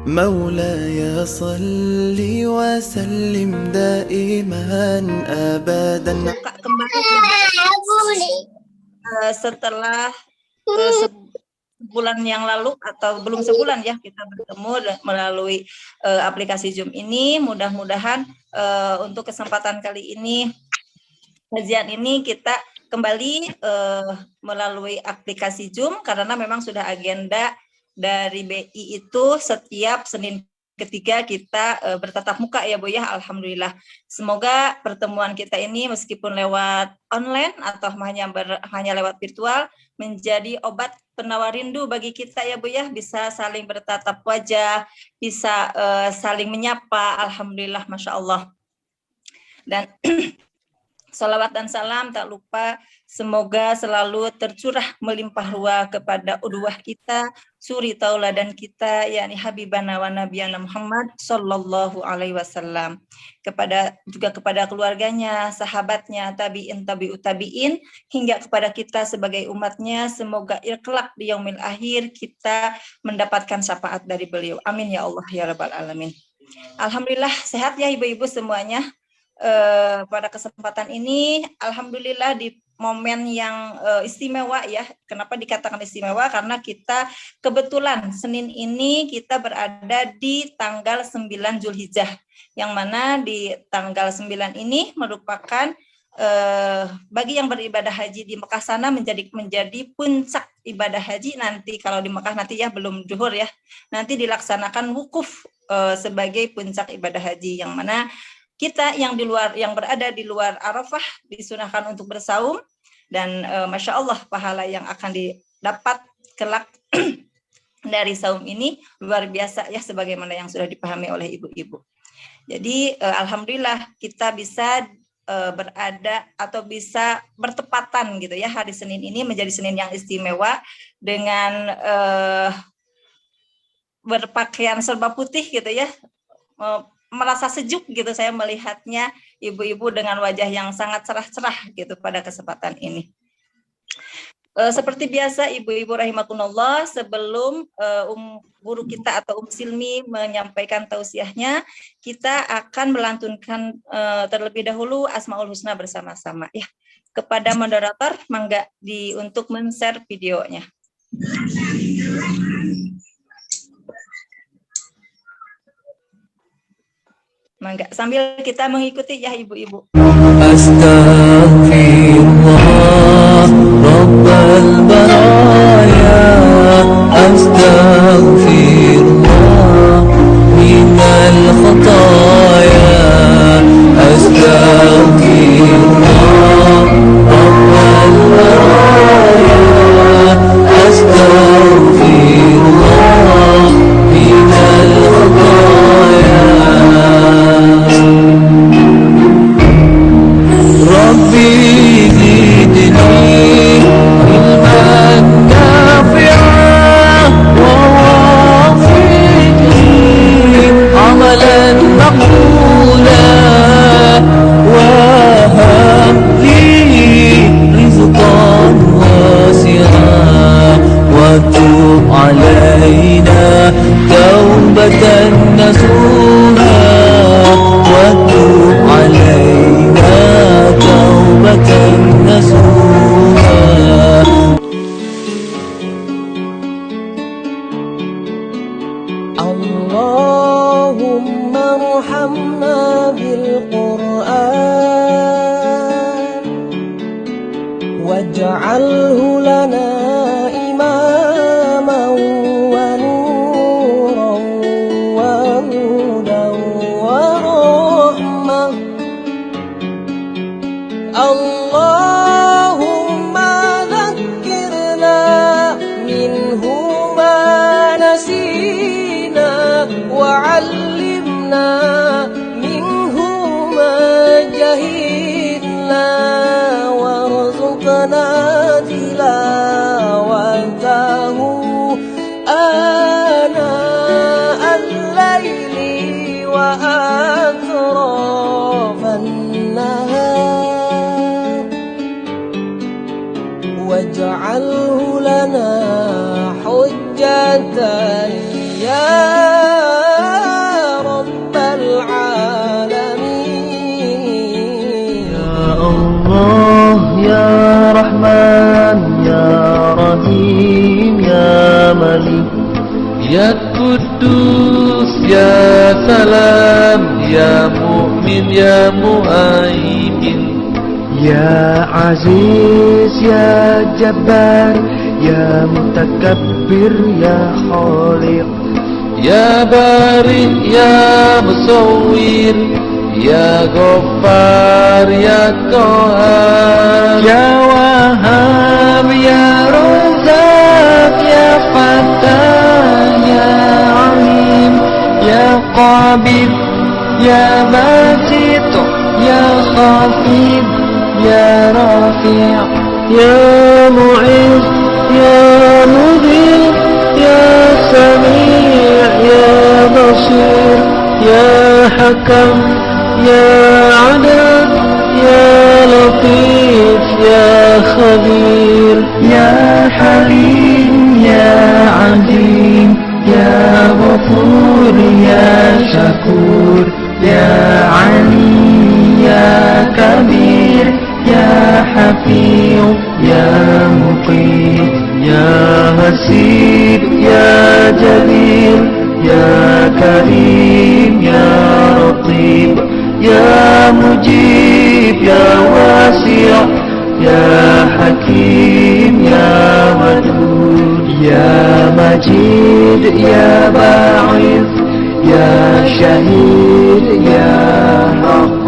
مولاي صل وسلم دائما أبدا. Buka kembali setelah sebulan yang lalu atau belum sebulan ya kita bertemu melalui aplikasi Zoom ini. Mudah-mudahan untuk kesempatan kali ini, kajian ini kita kembali melalui aplikasi Zoom karena memang sudah agenda dari BI itu setiap Senin ketiga kita bertatap muka ya Bu ya, alhamdulillah. Semoga pertemuan kita ini meskipun lewat online atau hanya lewat virtual menjadi obat penawar rindu bagi kita ya Bu ya, bisa saling bertatap wajah, bisa saling menyapa, alhamdulillah, masya Allah. Dan salawat dan salam tak lupa semoga selalu tercurah melimpah ruah kepada udwah kita, suri tauladan kita, yakni Habibana wa Nabiyana Muhammad sallallahu alaihi wasallam. Juga kepada keluarganya, sahabatnya, tabi'in, tabi'ut tabi'in, hingga kepada kita sebagai umatnya, semoga kelak di yaumil akhir kita mendapatkan syafaat dari beliau. Amin ya Allah ya rabbal alamin. Alhamdulillah sehat ya ibu-ibu semuanya. Pada kesempatan ini alhamdulillah di momen yang istimewa ya. Kenapa dikatakan istimewa? Karena kita kebetulan Senin ini kita berada di tanggal 9 Zulhijjah, yang mana di tanggal 9 ini merupakan bagi yang beribadah haji di Mekah sana menjadi puncak ibadah haji. Nanti kalau di Mekah nanti ya belum zuhur ya, nanti dilaksanakan wukuf sebagai puncak ibadah haji, yang mana kita yang berada di luar Arafah disunahkan untuk bersaum, dan masya Allah pahala yang akan didapat kelak dari saum ini luar biasa ya, sebagaimana yang sudah dipahami oleh ibu-ibu. Jadi alhamdulillah kita bisa berada atau bisa bertepatan gitu ya, hari Senin ini menjadi Senin yang istimewa dengan berpakaian serba putih gitu ya. Merasa sejuk gitu saya melihatnya, ibu-ibu dengan wajah yang sangat cerah-cerah gitu pada kesempatan ini. Seperti biasa ibu-ibu rahimakumullah, sebelum guru kita atau Silmi menyampaikan tausiahnya, kita akan melantunkan terlebih dahulu Asmaul Husna bersama-sama ya. Kepada moderator mangga untuk men-share videonya. Mangga sambil kita mengikuti ya ibu-ibu. Astaghfirullah Rabbal baraya, astaghfirullah minal khataya, astaghfirullah Rabbal baraya, astaghfirullah minal khataya. Rabbi zidni ilman nafi'an wa wafiqni amalan maqbulan wa habli rizqan wasi'an wa tub alaina taubatan nasuha wa tub alaina taubatan nasuha. Allahumma arhamna bil Qur'an waj'alhu lana imaman wa nuran wa hudan wa rahmah. Allahumma dhakkirna minhu ma nasina wa 'allimna minhu ma jahilna warzuqna tilawatahu ana al-laili wa atrafan nahar waj'alhu lana hujjatan ya Malik, Ya Kudus, Ya Salam, Ya Mu'min, Ya Mu'aimin, Ya Aziz, Ya Jabbar, Ya Mutakabbir, Ya Khaliq, Ya Bari, Ya Musawwir, Ya Ghaffar, Ya Qahar, Ya Wahhab, Ya Razzaq, Ya Fattah, Ya Alim, Ya Qabid, Ya Basit, Ya Khafid, Ya Rafi', Ya Mu'izz, Ya Mudhil, Ya Sami', Ya Basir, Ya Hakam, Ya Adil, Ya Latif, Ya Khabir, Ya Halim, Ya Azim, Ya Ghafur, Ya Shakur, Ya Ali, Ya Kabir, Ya Hafiz, Ya Muqit, Ya Hasib, Ya Jalil, Ya Karim, Ya Ratib, Ya Mujib, Ya Wasi', Ya Hakim, Ya Wadud, Ya Majid, Ya Ba'ith, Ya Syahid, Ya Haq,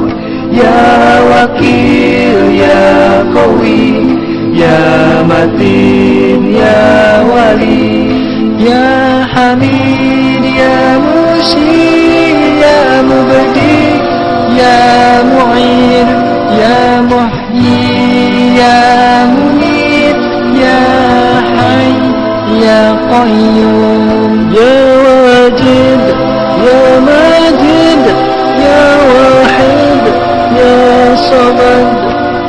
Ya Wakil, Ya Qawi, Ya Matin, Ya Wali, Ya Hamid, Ya Musi, Ya Mubdi, Ya Mu'in, Ya Muhyi, Ya Munit, Ya Hayy, Ya Qayyum, Ya Wajid, Ya Majid, Ya Wahid, Ya Samad,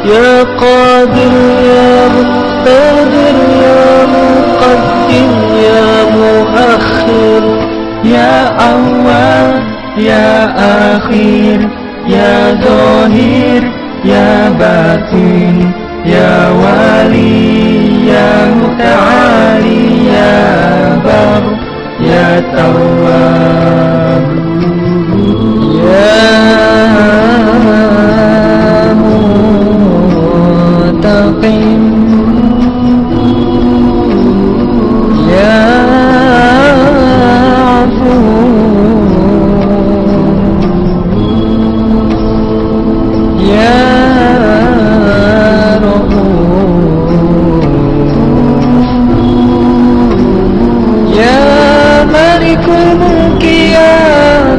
Ya Qadir, Ya Muqtadir, Ya Muqaddim, Ya Muakhir, Ya Awwal, Ya Akhir, Ya Zahir, Ya Batin, Ya Wali, Ya Muta'ali, Ya Bar, Ya Tawwab, Ya Muttaqin, Ya Afu, Ya Ya Malikul Mulki, Ya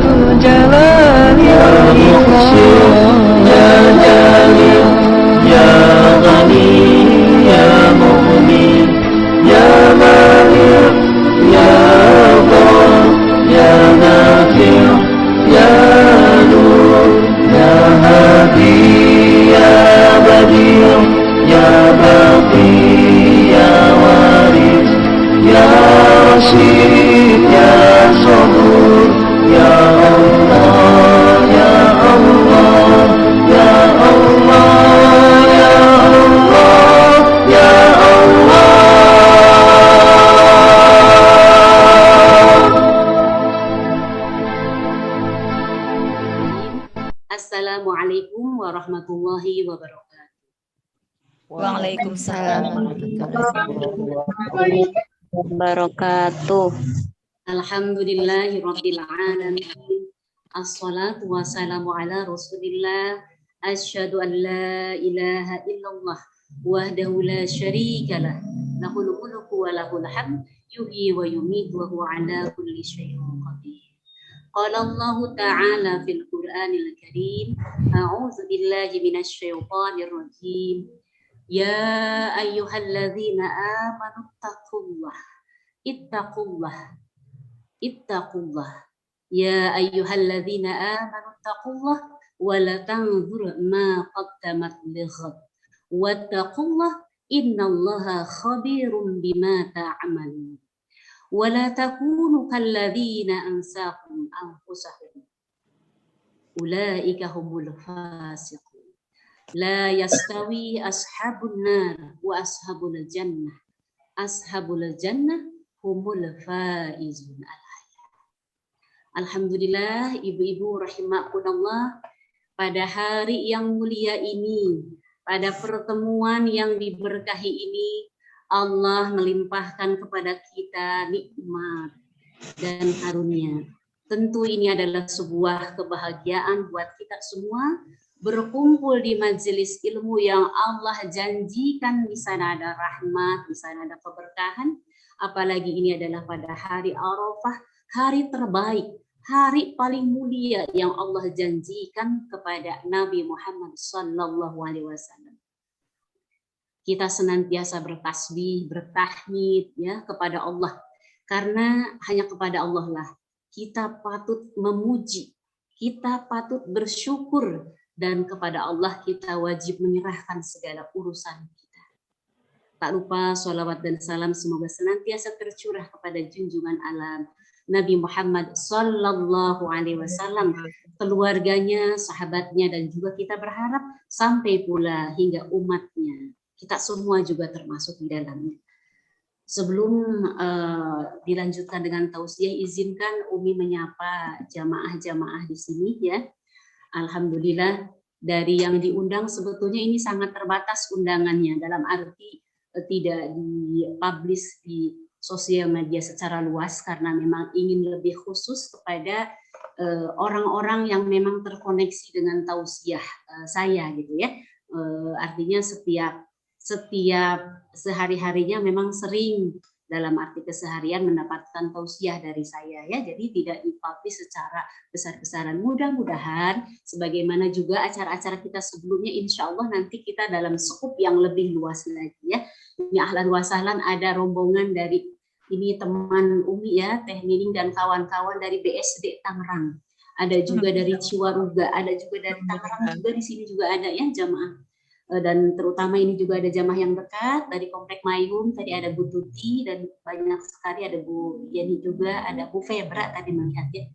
Dzul Jalali wal Ikram, Ya Jalil, Ya Ghani, Ya Mughni, Ya Malik, Ya Dhar, Ya Nafi', Ya Nur, Ya Hadi, Ya Badi', Ya Baqi, Ya Waris, Ya Rashid, Ya Sabur, Ya Allah, Ya Allah, Ya Allah, Ya Allah, Ya Allah. Assalamualaikum warahmatullahi wabarakatuh. Waalaikumsalam Warahmatullahi wabarakatuh. Alhamdulillahi rabbil alamin. Assalatu wassalamu ala Rasulillah. Asyhadu an la ilaha illallah wahdahu la syarikalah. Lahul mulku wa lahul hamd, yuhyi wa yumiitu wa huwa ala kulli syai'in qadir. Qala Allah Ta'ala fil Qur'anil Karim, a'udzu billahi minasy syaithanir rajim. Ya ayyuhalladzina amanu ittaqullah. Ya ayyuhalladzina amanu ittaqullah wa la tanzur ma qaddamat lighad. Wattaqullah innallaha khabirum bima ta'malun. Wa la takunu kalladzina ansahum anfusahum. Ulaika humul fasiqun. La yastawi ashabun nar wa ashabul jannah. Ashabul jannah humul faizun. Alhamdulillah, ibu-ibu rahimakumullah, pada hari yang mulia ini, pada pertemuan yang diberkahi ini, Allah melimpahkan kepada kita nikmat dan karunia. Tentu ini adalah sebuah kebahagiaan buat kita semua, berkumpul di majelis ilmu yang Allah janjikan di sana ada rahmat, di sana ada keberkahan. Apalagi ini adalah pada hari Arafah, hari terbaik, hari paling mulia yang Allah janjikan kepada Nabi Muhammad SAW. Kita senantiasa bertasbih, bertahmid ya kepada Allah, karena hanya kepada Allah lah kita patut memuji, kita patut bersyukur, dan kepada Allah kita wajib menyerahkan segala urusan kita. Tak lupa sholawat dan salam semoga senantiasa tercurah kepada junjungan alam Nabi Muhammad Sallallahu Alaihi Wasallam, keluarganya, sahabatnya, dan juga kita berharap sampai pula hingga umatnya. Kita semua juga termasuk di dalamnya. Sebelum dilanjutkan dengan tausiah, izinkan Umi menyapa jamaah-jamaah di sini ya. Alhamdulillah, dari yang diundang sebetulnya ini sangat terbatas undangannya, dalam arti tidak dipublish di sosial media secara luas karena memang ingin lebih khusus kepada orang-orang yang memang terkoneksi dengan tausiah saya gitu ya. Artinya setiap sehari-harinya memang sering dalam arti keseharian mendapatkan tausiah dari saya ya, jadi tidak dipublish secara besar-besaran. Mudah-mudahan sebagaimana juga acara-acara kita sebelumnya, insya Allah nanti kita dalam skup yang lebih luas lagi ya. Ini ahlan wa sahlan, ada rombongan dari ini teman Umi ya, Teh Nining dan kawan-kawan dari BSD Tangerang, ada juga dari Ciwaruga, ada juga dari Tangerang juga, di sini juga ada ya jamaah. Dan terutama ini juga ada jamaah yang dekat dari Komplek Mayum, tadi ada Bu Tuti, dan banyak sekali ada Bu Yeni juga, ada Bu Febra tadi melihatnya,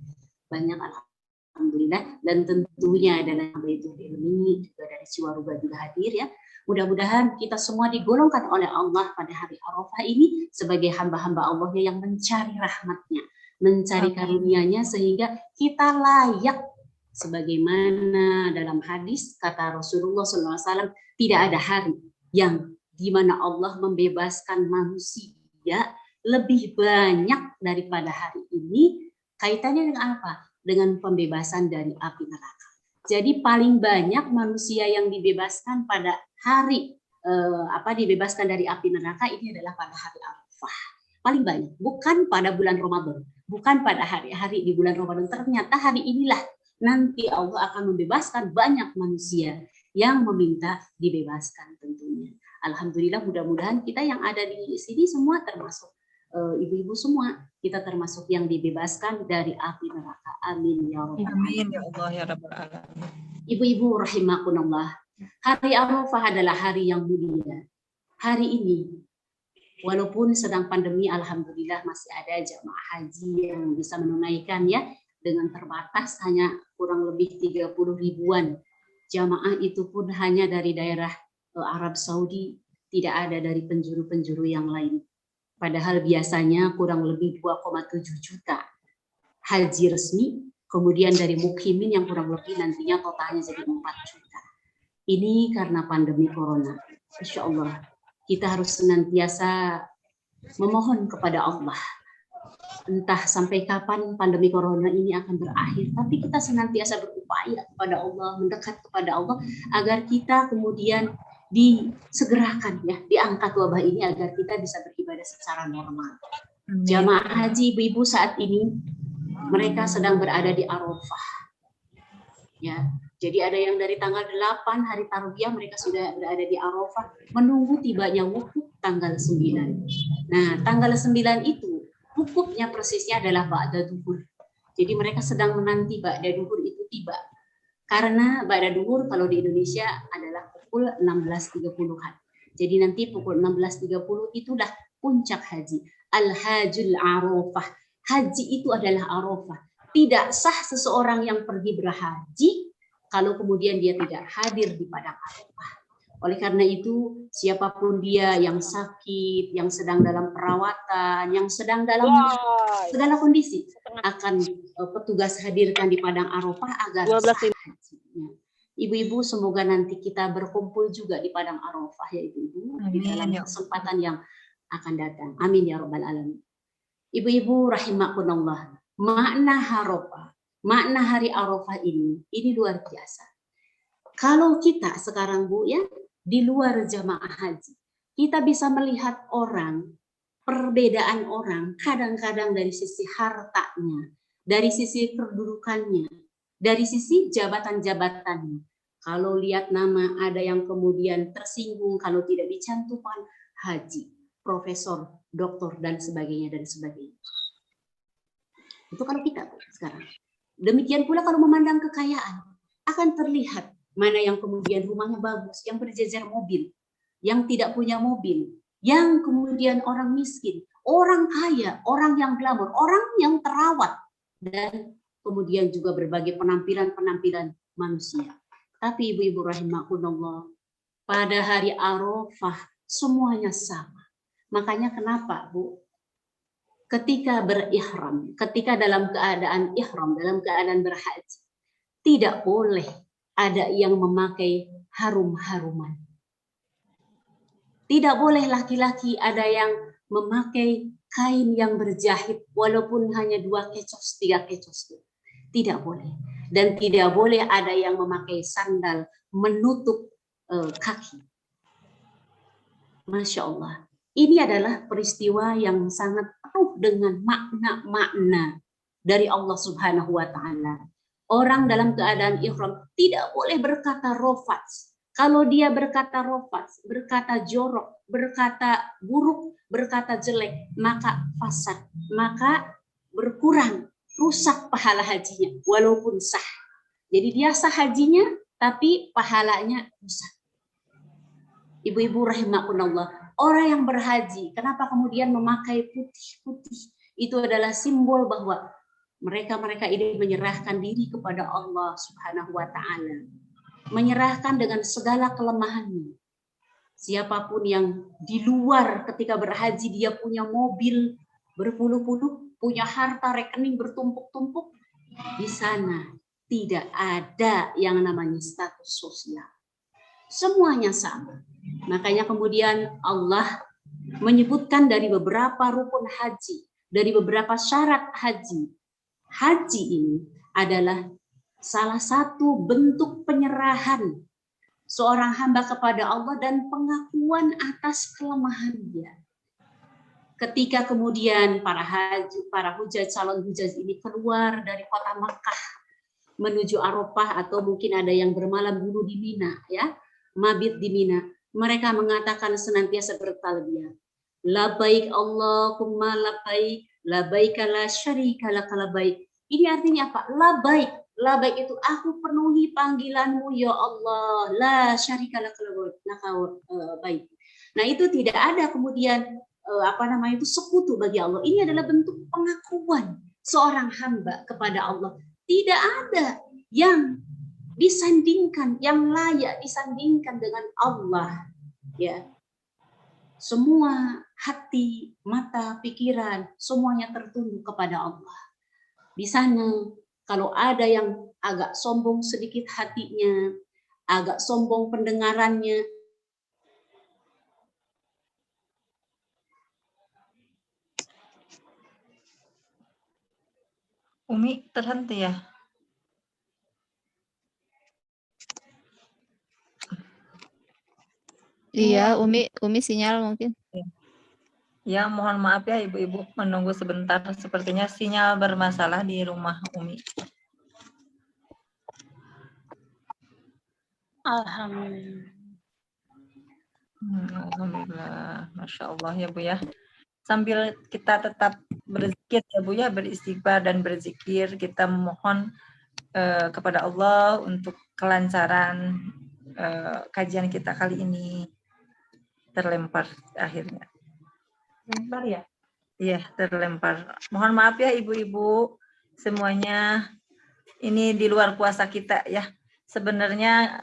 banyak alhamdulillah. Dan tentunya adalah Baitul Ilmi juga dari Ciwaruga juga hadir ya. Mudah-mudahan kita semua digolongkan oleh Allah pada hari Arafah ini sebagai hamba-hamba Allahnya yang mencari rahmatnya, mencari karunia-Nya, sehingga kita layak. Sebagaimana dalam hadis kata Rasulullah SAW, tidak ada hari yang dimana Allah membebaskan manusia lebih banyak daripada hari ini. Kaitannya dengan apa? Dengan pembebasan dari api neraka. Jadi paling banyak manusia yang dibebaskan pada hari dibebaskan dari api neraka ini adalah pada hari Arafah. Paling banyak, bukan pada bulan Ramadan, bukan pada hari-hari di bulan Ramadan. Ternyata hari inilah nanti Allah akan membebaskan banyak manusia yang meminta dibebaskan tentunya. Alhamdulillah, mudah-mudahan kita yang ada di sini semua termasuk ibu-ibu semua, kita termasuk yang dibebaskan dari api neraka. Amin ya rabbal alamin. Amin ya Allah ya rabbal alamin. Ibu-ibu rahimakumullah, hari Arafah adalah hari yang mulia. Hari ini walaupun sedang pandemi, alhamdulillah masih ada jamaah haji yang bisa menunaikan ya, dengan terbatas hanya kurang lebih 30 ribuan jamaah, itu pun hanya dari daerah Arab Saudi, tidak ada dari penjuru-penjuru yang lain. Padahal biasanya kurang lebih 2,7 juta haji resmi, kemudian dari mukhimin yang kurang lebih nantinya totalnya jadi 4 juta. Ini karena pandemi corona. Insya Allah kita harus senantiasa memohon kepada Allah. Entah sampai kapan pandemi corona ini akan berakhir, tapi kita senantiasa berupaya kepada Allah, mendekat kepada Allah, agar kita kemudian disegerakan ya, diangkat wabah ini agar kita bisa beribadah secara normal. Jamaah haji ibu-ibu saat ini mereka sedang berada di Arafah. Ya, jadi ada yang dari tanggal 8 hari Tarwiyah mereka sudah berada di Arafah menunggu tibanya wukuf tanggal 9. Nah, tanggal 9 itu wukufnya persisnya adalah ba'da duhur. Jadi mereka sedang menanti ba'da duhur itu tiba. Karena ba'da duhur kalau di Indonesia adalah pukul 16.30-an. Jadi nanti pukul 16.30 itulah puncak haji. Al-Hajjul Arafah. Haji itu adalah Arafah. Tidak sah seseorang yang pergi berhaji kalau kemudian dia tidak hadir di padang Arafah. Oleh karena itu, siapapun dia yang sakit, yang sedang dalam perawatan, yang sedang dalam segala kondisi, akan petugas hadirkan di Padang Arafah agar sah hajinya. Ibu-ibu, semoga nanti kita berkumpul juga di Padang Arafah ya ibu-ibu, di dalam kesempatan yang akan datang. Amin ya Rabbal Alamin. Ibu-ibu rahimakumullah, makna Arafah, makna hari Arafah ini luar biasa. Kalau kita sekarang Bu ya, di luar jamaah haji, kita bisa melihat orang, perbedaan orang, kadang-kadang dari sisi hartanya, dari sisi kedudukannya, dari sisi jabatan-jabatannya. Kalau lihat nama, ada yang kemudian tersinggung kalau tidak dicantumkan haji, profesor, doktor, dan sebagainya, dan sebagainya. Itu kalau kita sekarang. Demikian pula kalau memandang kekayaan, akan terlihat mana yang kemudian rumahnya bagus, yang berjejer mobil, yang tidak punya mobil, yang kemudian orang miskin, orang kaya, orang yang glamor, orang yang terawat, dan kemudian juga berbagai penampilan-penampilan manusia. Tapi ibu-ibu rahimakumullah, pada hari Arafah semuanya sama. Makanya kenapa Bu? Ketika berihram, ketika dalam keadaan ihram, dalam keadaan berhaji, tidak boleh ada yang memakai harum-haruman. Tidak boleh laki-laki ada yang memakai kain yang berjahit walaupun hanya 2 kecos, 3 kecos. Tidak boleh. Dan tidak boleh ada yang memakai sandal menutup kaki. Masya Allah. Ini adalah peristiwa yang sangat penuh dengan makna-makna dari Allah Subhanahu wa Ta'ala. Orang dalam keadaan ihram tidak boleh berkata rofats. Kalau dia berkata rofats, berkata jorok, berkata buruk, berkata jelek, maka fasad, maka berkurang, rusak pahala hajinya, walaupun sah. Jadi dia sah hajinya, tapi pahalanya rusak. Ibu-ibu rahimakumullah, orang yang berhaji, kenapa kemudian memakai putih-putih? Itu adalah simbol bahwa mereka ini menyerahkan diri kepada Allah Subhanahu wa Ta'ala, menyerahkan dengan segala kelemahannya. Siapapun yang di luar ketika berhaji dia punya mobil berpuluh-puluh, punya harta rekening bertumpuk-tumpuk, di sana tidak ada yang namanya status sosial. Semuanya sama. Makanya kemudian Allah menyebutkan dari beberapa rukun haji, dari beberapa syarat haji. Haji ini adalah salah satu bentuk penyerahan seorang hamba kepada Allah dan pengakuan atas kelemahan dia. Ketika kemudian para hujaj, calon hujaj ini keluar dari kota Makkah menuju Arafah, atau mungkin ada yang bermalam dulu di Mina, ya, mabit di Mina, mereka mengatakan senantiasa bertalbiyah, labbaik Allahumma labbaik, labbaik la syarika lak labbaik. Ini artinya apa? Labbaik. Labbaik itu aku penuhi panggilanmu ya Allah, la syarika lak labbaik. Nah, itu tidak ada kemudian itu sekutu bagi Allah. Ini adalah bentuk pengakuan seorang hamba kepada Allah. Tidak ada yang disandingkan, yang layak disandingkan dengan Allah, ya. Semua hati, mata, pikiran, semuanya tertunduk kepada Allah. Di sana kalau ada yang agak sombong sedikit hatinya, agak sombong pendengarannya, Umi terhenti ya? Iya, Umi sinyal mungkin. Ya, mohon maaf ya ibu-ibu menunggu sebentar. Sepertinya sinyal bermasalah di rumah Umi. Alhamdulillah. Masya Allah ya Bu ya. Sambil kita tetap berzikir ya Bu ya, beristighfar dan berzikir, kita memohon kepada Allah untuk kelancaran kajian kita kali ini. Terlempar akhirnya. Terlempar ya? Iya, terlempar. Mohon maaf ya ibu-ibu semuanya. Ini di luar kuasa kita ya. sebenarnya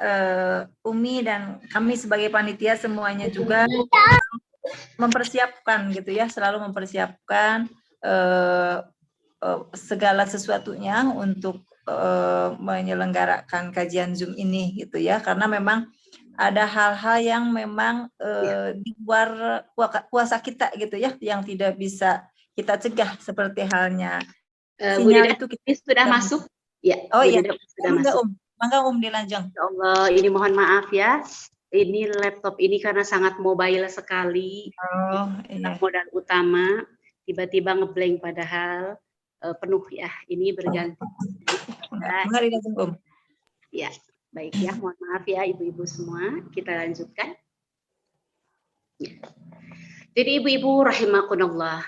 Umi dan kami sebagai panitia semuanya juga mempersiapkan gitu ya, selalu mempersiapkan segala sesuatunya untuk menyelenggarakan kajian Zoom ini gitu ya, karena memang ada hal-hal yang memang di luar kuasa kita gitu ya, yang tidak bisa kita cegah, seperti halnya sinyal itu kita sudah masuk ya. Oh iya, sudah masuk. Mangga dilanjang. Ya Allah, ini mohon maaf ya, ini laptop ini karena sangat mobile sekali. Oh iya. Modal utama tiba-tiba ngeblank padahal penuh ya, ini berganti. Mangga dilanjang Ya, baik ya, mohon maaf ya ibu-ibu semua, kita lanjutkan. Ya. Jadi ibu-ibu rahimakumullah,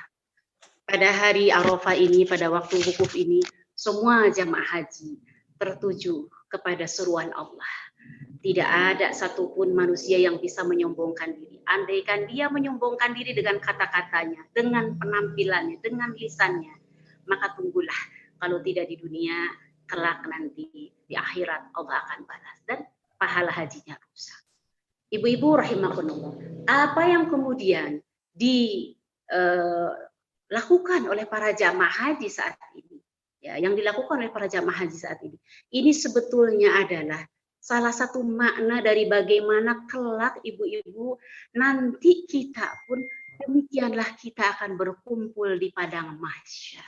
pada hari Arafah ini, pada waktu wukuf ini, semua jamaah haji tertuju kepada seruan Allah. Tidak ada satupun manusia yang bisa menyombongkan diri. Andaikan dia menyombongkan diri dengan kata-katanya, dengan penampilannya, dengan lisannya, maka tunggulah, kalau tidak di dunia, kelak nanti di akhirat Allah akan balas dan pahala hajinya rusak. Ibu-ibu rahimakumullah, apa yang kemudian dilakukan oleh para jamaah haji saat ini, ya, yang dilakukan oleh para jamaah haji saat ini sebetulnya adalah salah satu makna dari bagaimana kelak ibu-ibu nanti kita pun demikianlah kita akan berkumpul di padang mahsyar.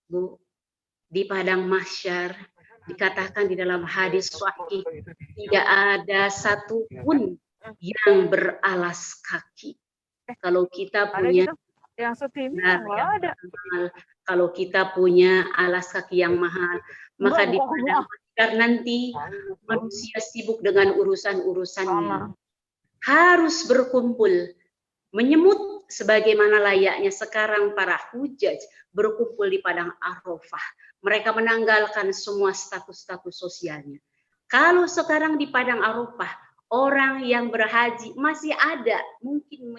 Bu, di padang mahsyar dikatakan di dalam hadis sahih tidak ada satupun yang beralas kaki. Kalau kita punya kalau kita punya alas kaki yang mahal, maka di padang mahsyar nanti manusia sibuk dengan urusan-urusannya. Harus berkumpul, menyemut sebagaimana layaknya sekarang para hujaj berkumpul di padang Arafah. Mereka menanggalkan semua status-status sosialnya. Kalau sekarang di padang Arafah, orang yang berhaji masih ada mungkin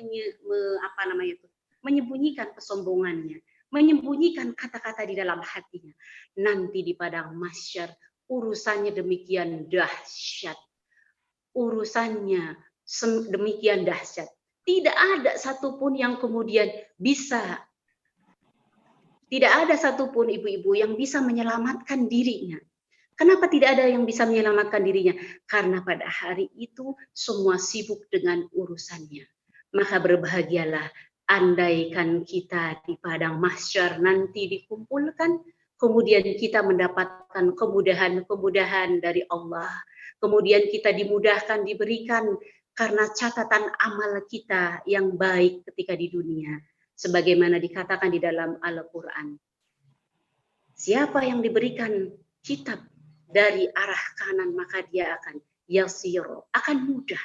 menyembunyikan kesombongannya, menyembunyikan kata-kata di dalam hatinya. Nanti di padang mahsyar urusannya demikian dahsyat. Urusannya demikian dahsyat. Tidak ada satupun yang kemudian bisa, tidak ada satupun ibu-ibu yang bisa menyelamatkan dirinya. Kenapa tidak ada yang bisa menyelamatkan dirinya? Karena pada hari itu semua sibuk dengan urusannya. Maka berbahagialah andaikan kita di padang mahsyar nanti dikumpulkan, kemudian kita mendapatkan kemudahan-kemudahan dari Allah. Kemudian kita dimudahkan, diberikan karena catatan amal kita yang baik ketika di dunia. Sebagaimana dikatakan di dalam Al-Quran. Siapa yang diberikan kitab dari arah kanan, maka dia akan yasiro, akan mudah.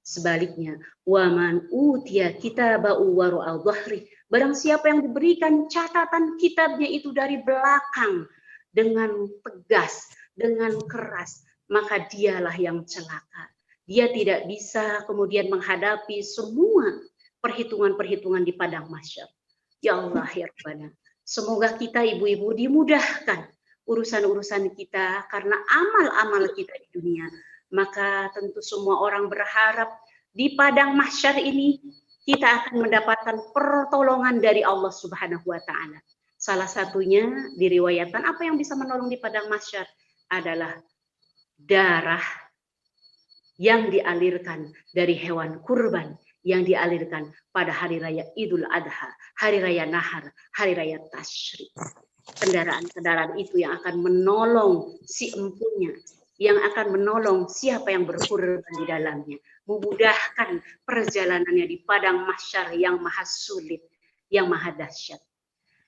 Sebaliknya, waman utiya kitabahu wara'al dhahri, barang siapa yang diberikan catatan kitabnya itu dari belakang dengan tegas, dengan keras, maka dialah yang celaka. Dia tidak bisa kemudian menghadapi semua perhitungan-perhitungan di padang mahsyar. Ya Allah ya Rabbana, semoga kita ibu-ibu dimudahkan urusan-urusan kita karena amal-amal kita di dunia. Maka tentu semua orang berharap di padang mahsyar ini kita akan mendapatkan pertolongan dari Allah Subhanahu wa taala. Salah satunya diriwayatkan apa yang bisa menolong di padang mahsyar adalah darah yang dialirkan dari hewan kurban yang dialirkan pada hari raya Idul Adha, hari raya Nahar, hari raya Tasyrik. Kendaraan-kendaraan itu yang akan menolong si empunya, yang akan menolong siapa yang berkurban di dalamnya, memudahkan perjalanannya di padang mahsyar yang maha sulit, yang maha dahsyat.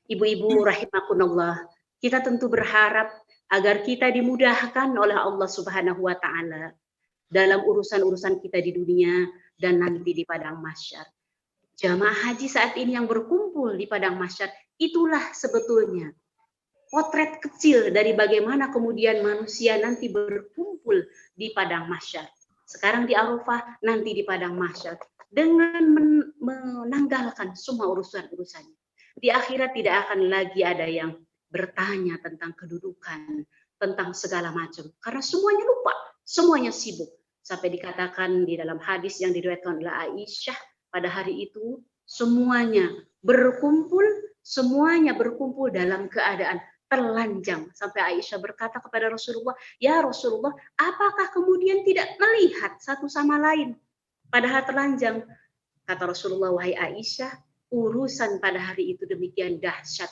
Ibu-ibu rahimakumullah, kita tentu berharap agar kita dimudahkan oleh Allah Subhanahu wa taala dalam urusan-urusan kita di dunia dan nanti di padang mahsyar. Jamaah haji saat ini yang berkumpul di padang mahsyar, itulah sebetulnya potret kecil dari bagaimana kemudian manusia nanti berkumpul di padang mahsyar. Sekarang di Arafah, nanti di padang mahsyar, dengan menanggalkan semua urusan-urusannya. Di akhirat tidak akan lagi ada yang bertanya tentang kedudukan, tentang segala macam. Karena semuanya lupa, semuanya sibuk. Sampai dikatakan di dalam hadis yang diriwayatkan oleh Aisyah, pada hari itu semuanya berkumpul dalam keadaan telanjang. Sampai Aisyah berkata kepada Rasulullah, "Ya Rasulullah, apakah kemudian tidak melihat satu sama lain padahal telanjang?" Kata Rasulullah, "Wahai Aisyah, urusan pada hari itu demikian dahsyat.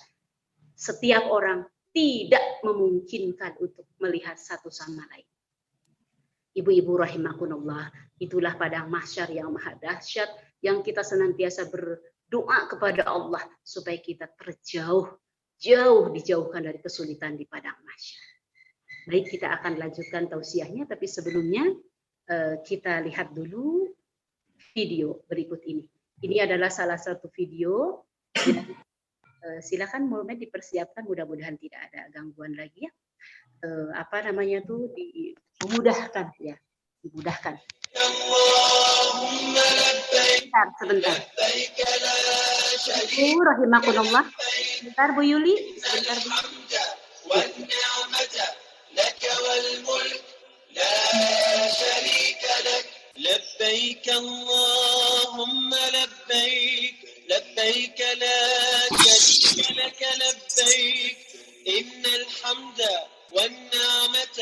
Setiap orang tidak memungkinkan untuk melihat satu sama lain." Ibu-ibu rahimakumullah, itulah padang mahsyar yang maha dahsyat, yang kita senantiasa berdoa kepada Allah supaya kita dijauhkan dari kesulitan di padang mahsyar. Baik, kita akan lanjutkan tausiahnya, tapi sebelumnya kita lihat dulu video berikut ini. Ini adalah salah satu video. Silakan Muhammad dipersiapkan, mudah-mudahan tidak ada gangguan lagi ya. Dimudahkan ya, dimudahkan. Sebentar. Rahimakumullah. Sebentar Bu Yuli, sebentar Bu. لبيك اللهم لبيك لبيك لا شريك لك لبيك إن الحمد والنعمة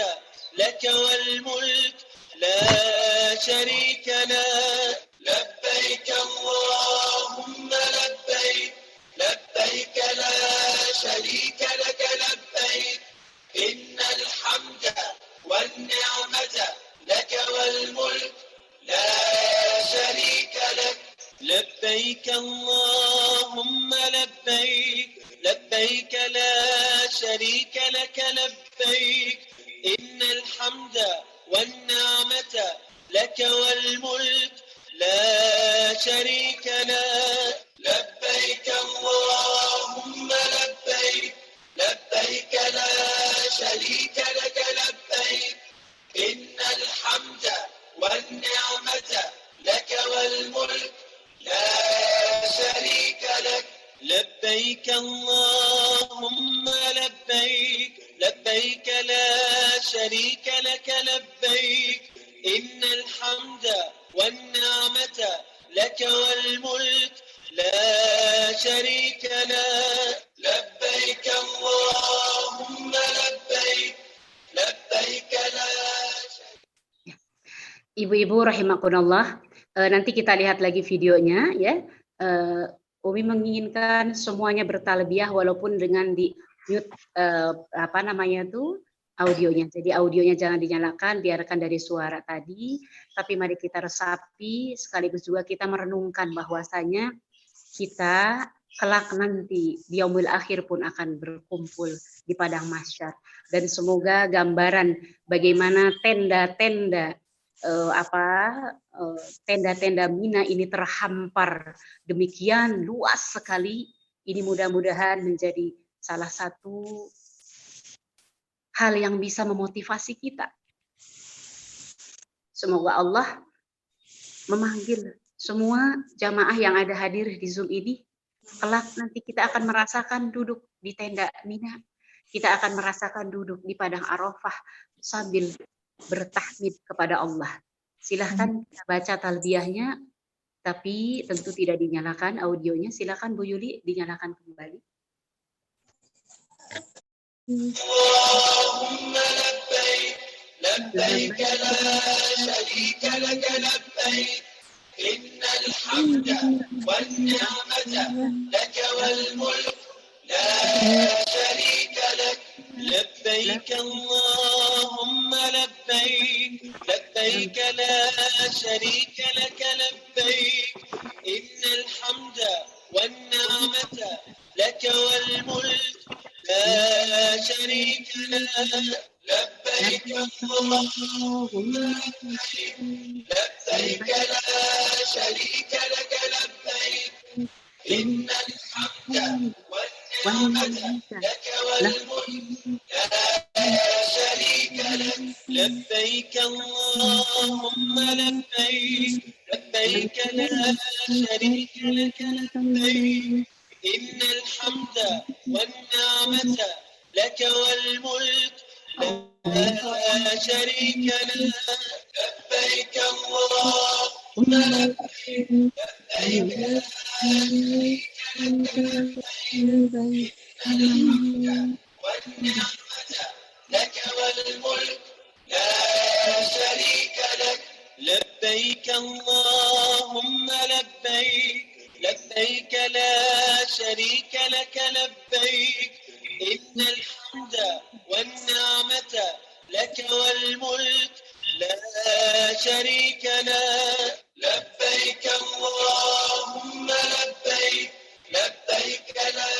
لك والملك لا شريك لك لبيك اللهم لبيك لبيك لا شريك لك لبيك إن الحمد والنعمة لك والملك لا شريك لك لبيك اللهم لبيك لبيك لا شريك لك لبيك إن الحمد والنعمة لك والملك لا شريك لك لبيك اللهم لبيك لبيك لا شريك لك لبيك إن الحمد والنعمة لك والملك لا شريك لك لبيك اللهم لبيك لبيك لا شريك لك لبيك إن الحمد والنعمة لك والملك لا شريك لك لبيك اللهم لبيك لبيك لا. Ibu-ibu rahimakumullah, nanti kita lihat lagi videonya ya. Umi menginginkan semuanya bertalbiyah walaupun dengan di mute audionya. Jadi audionya jangan dinyalakan, biarkan dari suara tadi. Tapi mari kita resapi sekaligus juga kita merenungkan bahwasanya kita kelak nanti di yaumil akhir pun akan berkumpul di padang mahsyar, dan semoga gambaran bagaimana tenda-tenda tenda-tenda Mina ini terhampar demikian luas sekali, ini mudah-mudahan menjadi salah satu hal yang bisa memotivasi kita. Semoga Allah memanggil semua jamaah yang ada hadir di Zoom ini, kelak nanti kita akan merasakan duduk di tenda Mina, kita akan merasakan duduk di padang Arafah sambil bertahmid kepada Allah. Silahkan kita baca talbiyahnya, tapi tentu tidak dinyalakan audionya. Silahkan Bu Yuli dinyalakan kembali. Allahumma labbaik labbaik la syarika lak labbaik innal hamda wan ni'mata lak wal mulk la syarika lak labbaik Allahumma labbaik labbaik la syarika lak labbaik innal hamda wan ni'mata lak wal mulk لا شريك لك لبيك اللهم لبيك لا شريك لك لبيك إن الحمد والنعمة لك والملك لا شريك لك لبيك اللهم لبيك لبيك لا شريك لك لبيك إن الحمد والنعمة لك والملك لا شريك له لبيك اللهم لبيك لبيك لا شريك لك لبيك إن الحمد والنعمة لك والملك لا شريك لك لبيك اللهم لبيك لبيك لا شريك لك لبيك إن الحمد والنعمة لك والملك لا شريك لك لبيك اللهم لبيك لبيك لا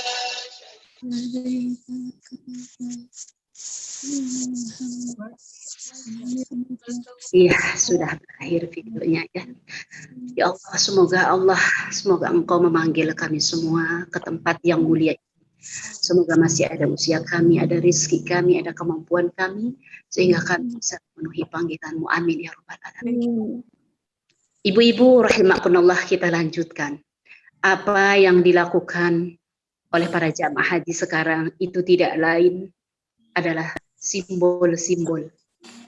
شريك Iya, sudah berakhir videonya ya. Ya Allah, semoga Engkau memanggil kami semua ke tempat yang mulia. Semoga masih ada usia kami, ada rizki kami, ada kemampuan kami, sehingga kami bisa memenuhi panggilan-Mu. Amin ya Rabbal Alamin. Ibu-ibu rahimakumullah, kita lanjutkan. Apa yang dilakukan oleh para jamaah haji sekarang itu tidak lain adalah simbol-simbol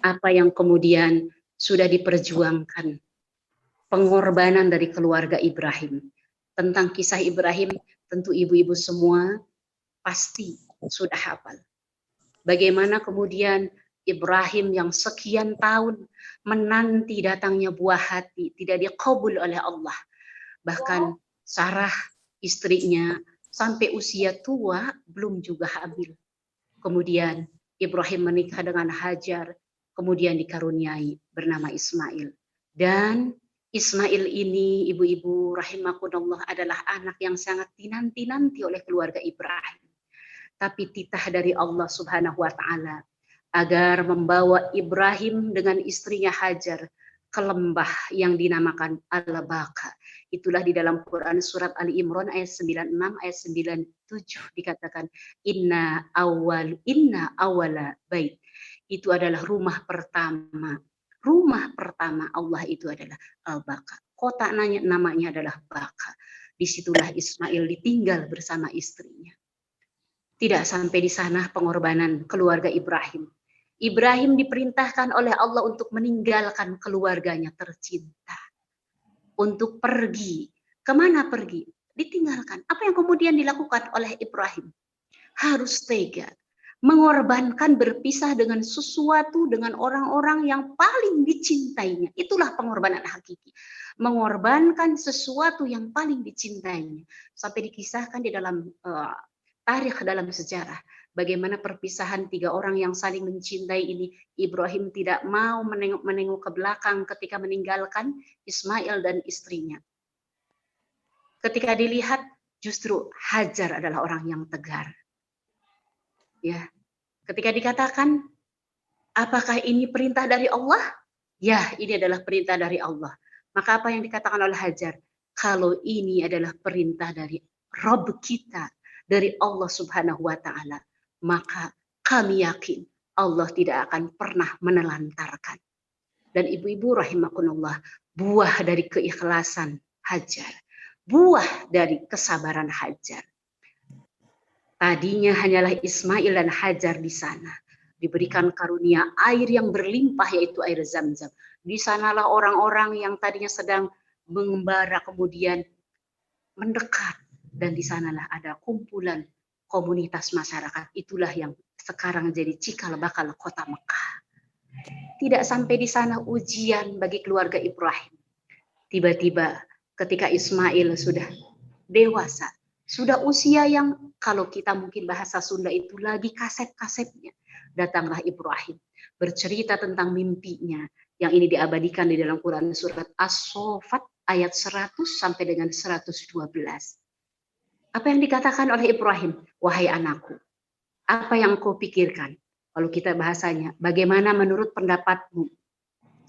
apa yang kemudian sudah diperjuangkan, pengorbanan dari keluarga Ibrahim. Tentang kisah Ibrahim, tentu ibu-ibu semua pasti sudah hafal. Bagaimana kemudian Ibrahim yang sekian tahun menanti datangnya buah hati, tidak dikabul oleh Allah. Bahkan Sarah istrinya sampai usia tua belum juga hamil. Kemudian Ibrahim menikah dengan Hajar, kemudian dikaruniai bernama Ismail. Dan Ismail ini, ibu-ibu rahimakumullah, adalah anak yang sangat dinanti-nanti oleh keluarga Ibrahim. Tapi titah dari Allah Subhanahu wa Ta'ala agar membawa Ibrahim dengan istrinya Hajar ke lembah yang dinamakan Al-Baqa. Itulah di dalam Quran surat Ali Imran ayat 96 ayat 97 dikatakan inna awala bait. Itu adalah rumah pertama. Rumah pertama Allah itu adalah Al-Baqa. Kota namanya adalah Baqa. Disitulah Ismail ditinggal bersama istrinya. Tidak sampai di sana pengorbanan keluarga Ibrahim. Ibrahim diperintahkan oleh Allah untuk meninggalkan keluarganya tercinta. Untuk pergi. Kemana pergi? Ditinggalkan. Apa yang kemudian dilakukan oleh Ibrahim? Harus tega. Mengorbankan berpisah dengan sesuatu, dengan orang-orang yang paling dicintainya. Itulah pengorbanan hakiki. Mengorbankan sesuatu yang paling dicintainya. Sampai dikisahkan di dalam tarikh, dalam sejarah. Bagaimana perpisahan tiga orang yang saling mencintai ini. Ibrahim tidak mau menengok ke belakang ketika meninggalkan Ismail dan istrinya. Ketika dilihat, justru Hajar adalah orang yang tegar. Ya, ketika dikatakan, apakah ini perintah dari Allah? Ya, ini adalah perintah dari Allah. Maka apa yang dikatakan oleh Hajar? Kalau ini adalah perintah dari Rabb kita, dari Allah Subhanahu wa Ta'ala, maka kami yakin Allah tidak akan pernah menelantarkan. Dan ibu-ibu rahimakumullah, buah dari keikhlasan Hajar, buah dari kesabaran Hajar. Tadinya hanyalah Ismail dan Hajar di sana. Diberikan karunia air yang berlimpah, yaitu air Zam-Zam. Di sanalah orang-orang yang tadinya sedang mengembara kemudian mendekat. Dan di sanalah ada kumpulan komunitas masyarakat. Itulah yang sekarang jadi cikal bakal kota Mekah. Tidak sampai di sana ujian bagi keluarga Ibrahim. Tiba-tiba ketika Ismail sudah dewasa, sudah usia yang kalau kita mungkin bahasa Sunda itu lagi kasep-kasepnya, datanglah Ibrahim bercerita tentang mimpinya yang ini diabadikan di dalam Quran surat As-Saffat ayat 100 sampai dengan 112. Apa yang dikatakan oleh Ibrahim? Wahai anakku, apa yang kau pikirkan? Kalau kita bahasanya, bagaimana menurut pendapatmu?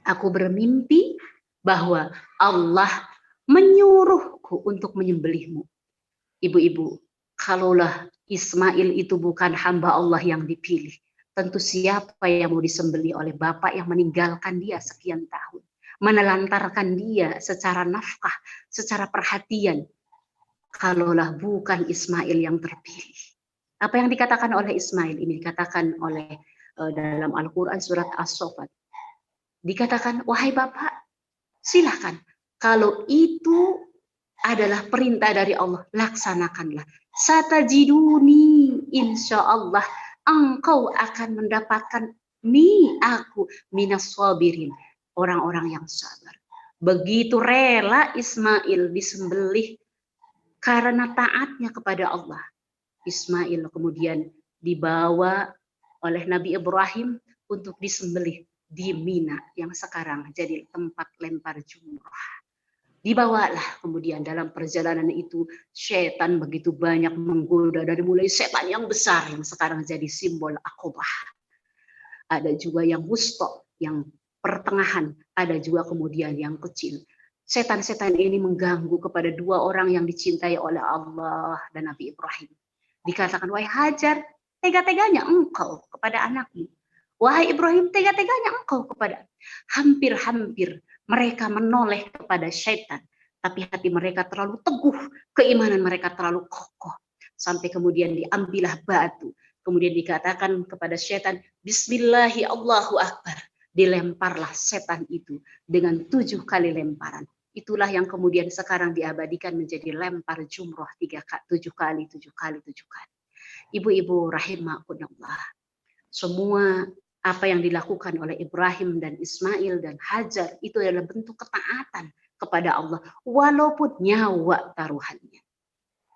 Aku bermimpi bahwa Allah menyuruhku untuk menyembelihmu. Ibu-ibu, kalaulah Ismail itu bukan hamba Allah yang dipilih, tentu siapa yang mau disembelih oleh bapak yang meninggalkan dia sekian tahun, menelantarkan dia secara nafkah, secara perhatian, kalaulah bukan Ismail yang terpilih. Apa yang dikatakan oleh Ismail ini dikatakan oleh dalam Al-Quran surat As-Saffat. Dikatakan, wahai Bapak, silahkan. Kalau itu adalah perintah dari Allah, laksanakanlah. Satajiduni, insya Allah engkau akan mendapatkan aku minas sabirin, orang-orang yang sabar. Begitu rela Ismail disembelih karena taatnya kepada Allah. Ismail kemudian dibawa oleh Nabi Ibrahim untuk disembelih di Mina yang sekarang jadi tempat lempar jumrah. Dibawalah kemudian dalam perjalanan itu setan begitu banyak menggoda, dari mulai setan yang besar yang sekarang jadi simbol Aqobah. Ada juga yang wusta, yang pertengahan, ada juga kemudian yang kecil. Setan-setan ini mengganggu kepada dua orang yang dicintai oleh Allah dan Nabi Ibrahim. Dikatakan, wahai Hajar, tega-teganya engkau kepada anakmu. Wahai Ibrahim, tega-teganya engkau kepada. Hampir-hampir mereka menoleh kepada syaitan, tapi hati mereka terlalu teguh, keimanan mereka terlalu kokoh. Sampai kemudian diambillah batu, kemudian dikatakan kepada syaitan, Bismillahi Allahu Akbar. Dilemparlah setan itu dengan 7 kali lemparan. Itulah yang kemudian sekarang diabadikan menjadi lempar jumroh 7 kali. Ibu-ibu rahimakumullah. Semua apa yang dilakukan oleh Ibrahim dan Ismail dan Hajar itu adalah bentuk ketaatan kepada Allah walaupun nyawa taruhannya.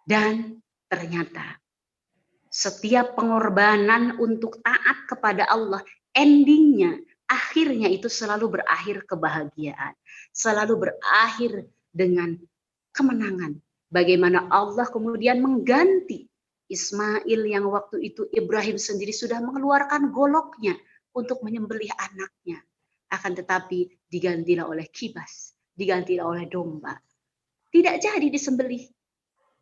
Dan ternyata setiap pengorbanan untuk taat kepada Allah, endingnya, akhirnya itu selalu berakhir kebahagiaan, selalu berakhir dengan kemenangan. Bagaimana Allah kemudian mengganti Ismail yang waktu itu Ibrahim sendiri sudah mengeluarkan goloknya untuk menyembelih anaknya. Akan tetapi digantilah oleh kibas, digantilah oleh domba. Tidak jadi disembelih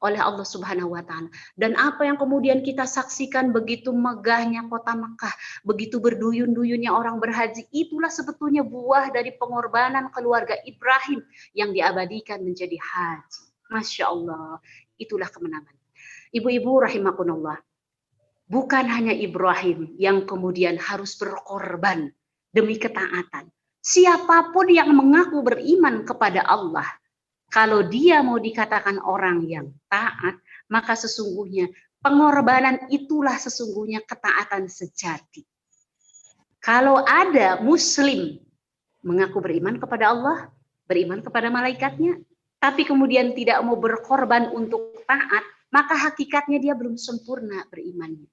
oleh Allah Subhanahu wa Ta'ala. Dan apa yang kemudian kita saksikan begitu megahnya kota Mekah, begitu berduyun-duyunnya orang berhaji, itulah sebetulnya buah dari pengorbanan keluarga Ibrahim yang diabadikan menjadi haji. Masya Allah, itulah kemenangan. Ibu-ibu rahimakumullah, bukan hanya Ibrahim yang kemudian harus berkorban demi ketaatan. Siapapun yang mengaku beriman kepada Allah, kalau dia mau dikatakan orang yang taat, maka sesungguhnya pengorbanan itulah sesungguhnya ketaatan sejati. Kalau ada muslim mengaku beriman kepada Allah, beriman kepada malaikatnya, tapi kemudian tidak mau berkorban untuk taat, maka hakikatnya dia belum sempurna berimannya.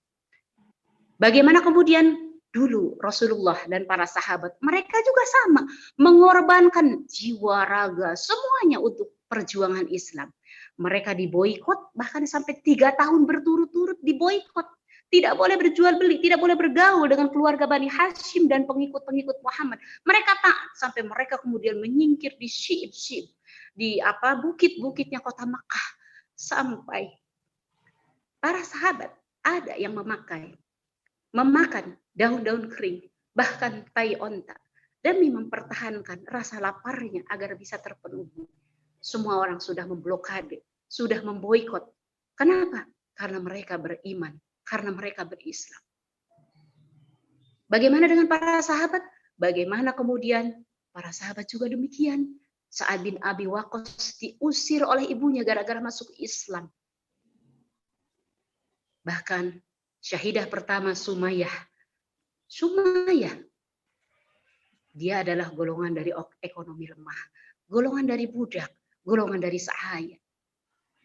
Bagaimana kemudian dulu Rasulullah dan para sahabat, mereka juga sama, mengorbankan jiwa, raga, semuanya untuk perjuangan Islam. Mereka diboikot, bahkan sampai 3 tahun berturut-turut diboikot. Tidak boleh berjual beli, tidak boleh bergaul dengan keluarga Bani Hashim dan pengikut-pengikut Muhammad. Mereka taat sampai mereka kemudian menyingkir di Syib, di bukit-bukitnya kota Makkah, sampai para sahabat ada yang memakan daun-daun kering, bahkan tai onta, demi mempertahankan rasa laparnya agar bisa terpenuhi. Semua orang sudah memblokade, sudah memboikot. Kenapa? Karena mereka beriman, karena mereka berislam. Bagaimana dengan para sahabat? Bagaimana kemudian para sahabat juga demikian. Sa'ad bin Abi Waqqas diusir oleh ibunya gara-gara masuk Islam. Bahkan syahidah pertama Sumayyah. Dia adalah golongan dari ekonomi lemah, golongan dari budak, golongan dari sahaya.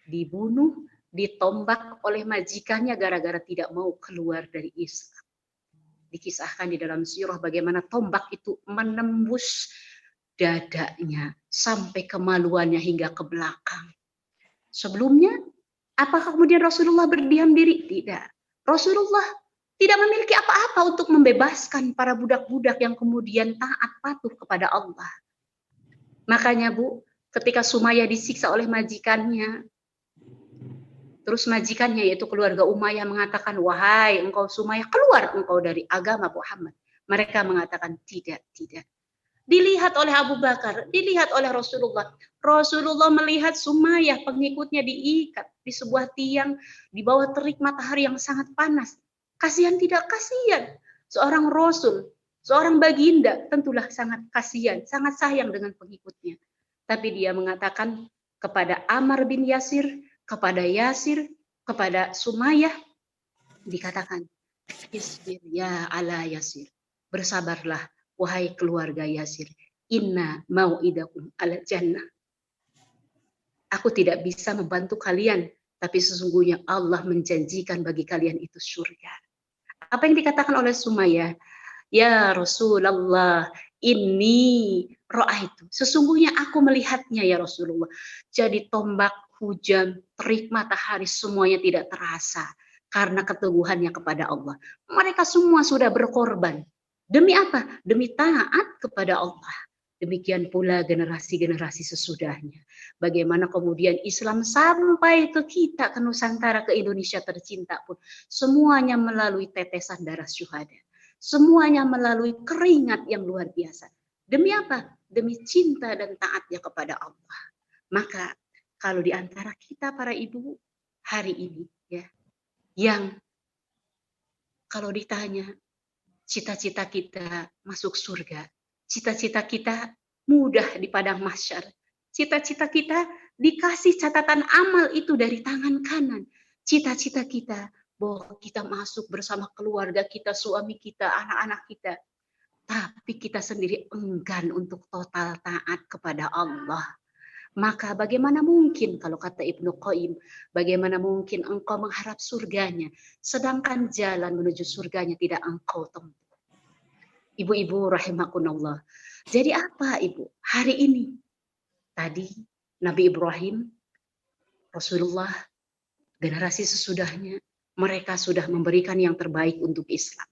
Dibunuh, ditombak oleh majikannya gara-gara tidak mau keluar dari Islam. Dikisahkan di dalam sirah bagaimana tombak itu menembus dadanya sampai kemaluannya hingga ke belakang. Sebelumnya, apakah kemudian Rasulullah berdiam diri? Tidak. Rasulullah tidak memiliki apa-apa untuk membebaskan para budak-budak yang kemudian taat patuh kepada Allah. Makanya Bu, ketika Sumayyah disiksa oleh majikannya, terus majikannya yaitu keluarga Umayyah mengatakan, wahai engkau Sumayyah, keluar engkau dari agama Muhammad. Mereka mengatakan tidak. Dilihat oleh Abu Bakar, dilihat oleh Rasulullah. Rasulullah melihat Sumayyah pengikutnya diikat di sebuah tiang di bawah terik matahari yang sangat panas. Kasihan tidak kasihan. seorang rasul, seorang baginda, tentulah sangat kasihan, sangat sayang dengan pengikutnya. Tapi dia mengatakan kepada Ammar bin Yasir, kepada Yasir, kepada Sumayyah, dikatakan, Isbir ya ala Yasir, bersabarlah wahai keluarga Yasir, inna mau'idakum ala jannah. Aku tidak bisa membantu kalian, tapi sesungguhnya Allah menjanjikan bagi kalian itu surga. Apa yang dikatakan oleh Sumayyah? Ya Rasulullah, ini ra'aitu. Sesungguhnya aku melihatnya ya Rasulullah. Jadi tombak, hujan, terik matahari semuanya tidak terasa karena keteguhannya kepada Allah. Mereka semua sudah berkorban. Demi apa? Demi taat kepada Allah. Demikian pula generasi-generasi sesudahnya. Bagaimana kemudian Islam sampai ke kita, ke Nusantara, ke Indonesia tercinta pun. Semuanya melalui tetesan darah syuhada. Semuanya melalui keringat yang luar biasa. Demi apa? Demi cinta dan taatnya kepada Allah. Maka kalau di antara kita para ibu hari ini ya, yang kalau ditanya cita-cita kita masuk surga, cita-cita kita mudah di padang mahsyar, cita-cita kita dikasih catatan amal itu dari tangan kanan, cita-cita kita bahwa kita masuk bersama keluarga kita, suami kita, anak-anak kita. Tapi kita sendiri enggan untuk total taat kepada Allah. Maka bagaimana mungkin kalau kata Ibnu Qayyim, bagaimana mungkin engkau mengharap surganya, sedangkan jalan menuju surganya tidak engkau tempuh. Ibu-ibu rahimakumullah. Jadi apa ibu? Hari ini, tadi Nabi Ibrahim, Rasulullah, generasi sesudahnya, mereka sudah memberikan yang terbaik untuk Islam.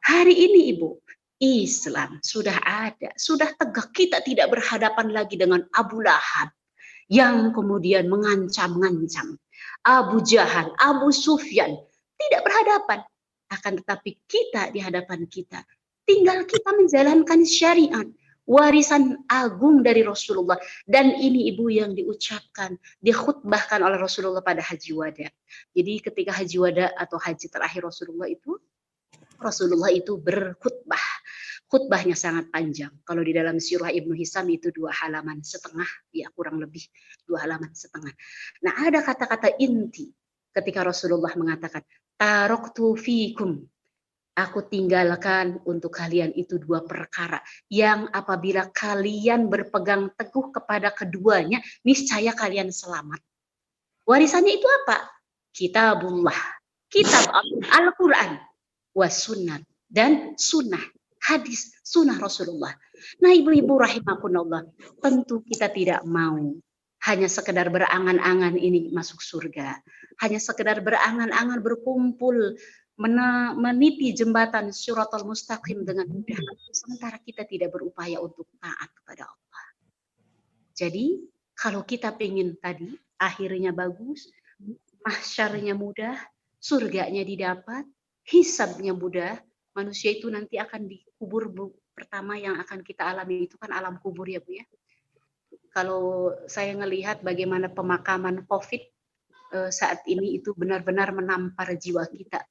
Hari ini ibu, Islam sudah ada, sudah tegak. Kita tidak berhadapan lagi dengan Abu Lahab yang kemudian mengancam-ngancam. Abu Jahal, Abu Sufyan, tidak berhadapan. Akan tetapi kita di hadapan kita, tinggal kita menjalankan syariat. Warisan agung dari Rasulullah. Dan ini ibu yang diucapkan, dikhutbahkan oleh Rasulullah pada Haji Wada. Jadi ketika Haji Wada atau haji terakhir Rasulullah itu berkhutbah. Khutbahnya sangat panjang. Kalau di dalam Sirah Ibnu Hisam itu 2,5 halaman, ya kurang lebih 2,5 halaman. Nah ada kata-kata inti ketika Rasulullah mengatakan, Taroktu fikum. Aku tinggalkan untuk kalian itu 2 perkara yang apabila kalian berpegang teguh kepada keduanya, niscaya kalian selamat. Warisannya itu apa? Kitabullah, kitab Al-Quran, wasunnah, dan sunnah, hadis, sunnah Rasulullah. Nah ibu-ibu rahimakumullah, tentu kita tidak mau hanya sekedar berangan-angan ini masuk surga. Hanya sekedar berangan-angan berkumpul, meniti jembatan Shiratal Mustaqim dengan mudah, sementara kita tidak berupaya untuk taat kepada Allah. Jadi kalau kita pengen tadi akhirnya bagus, mahsyarnya mudah, surganya didapat, hisabnya mudah, manusia itu nanti akan dikubur. Pertama yang akan kita alami itu kan alam kubur ya Bu ya. Kalau saya ngelihat bagaimana pemakaman COVID saat ini itu benar-benar menampar jiwa kita.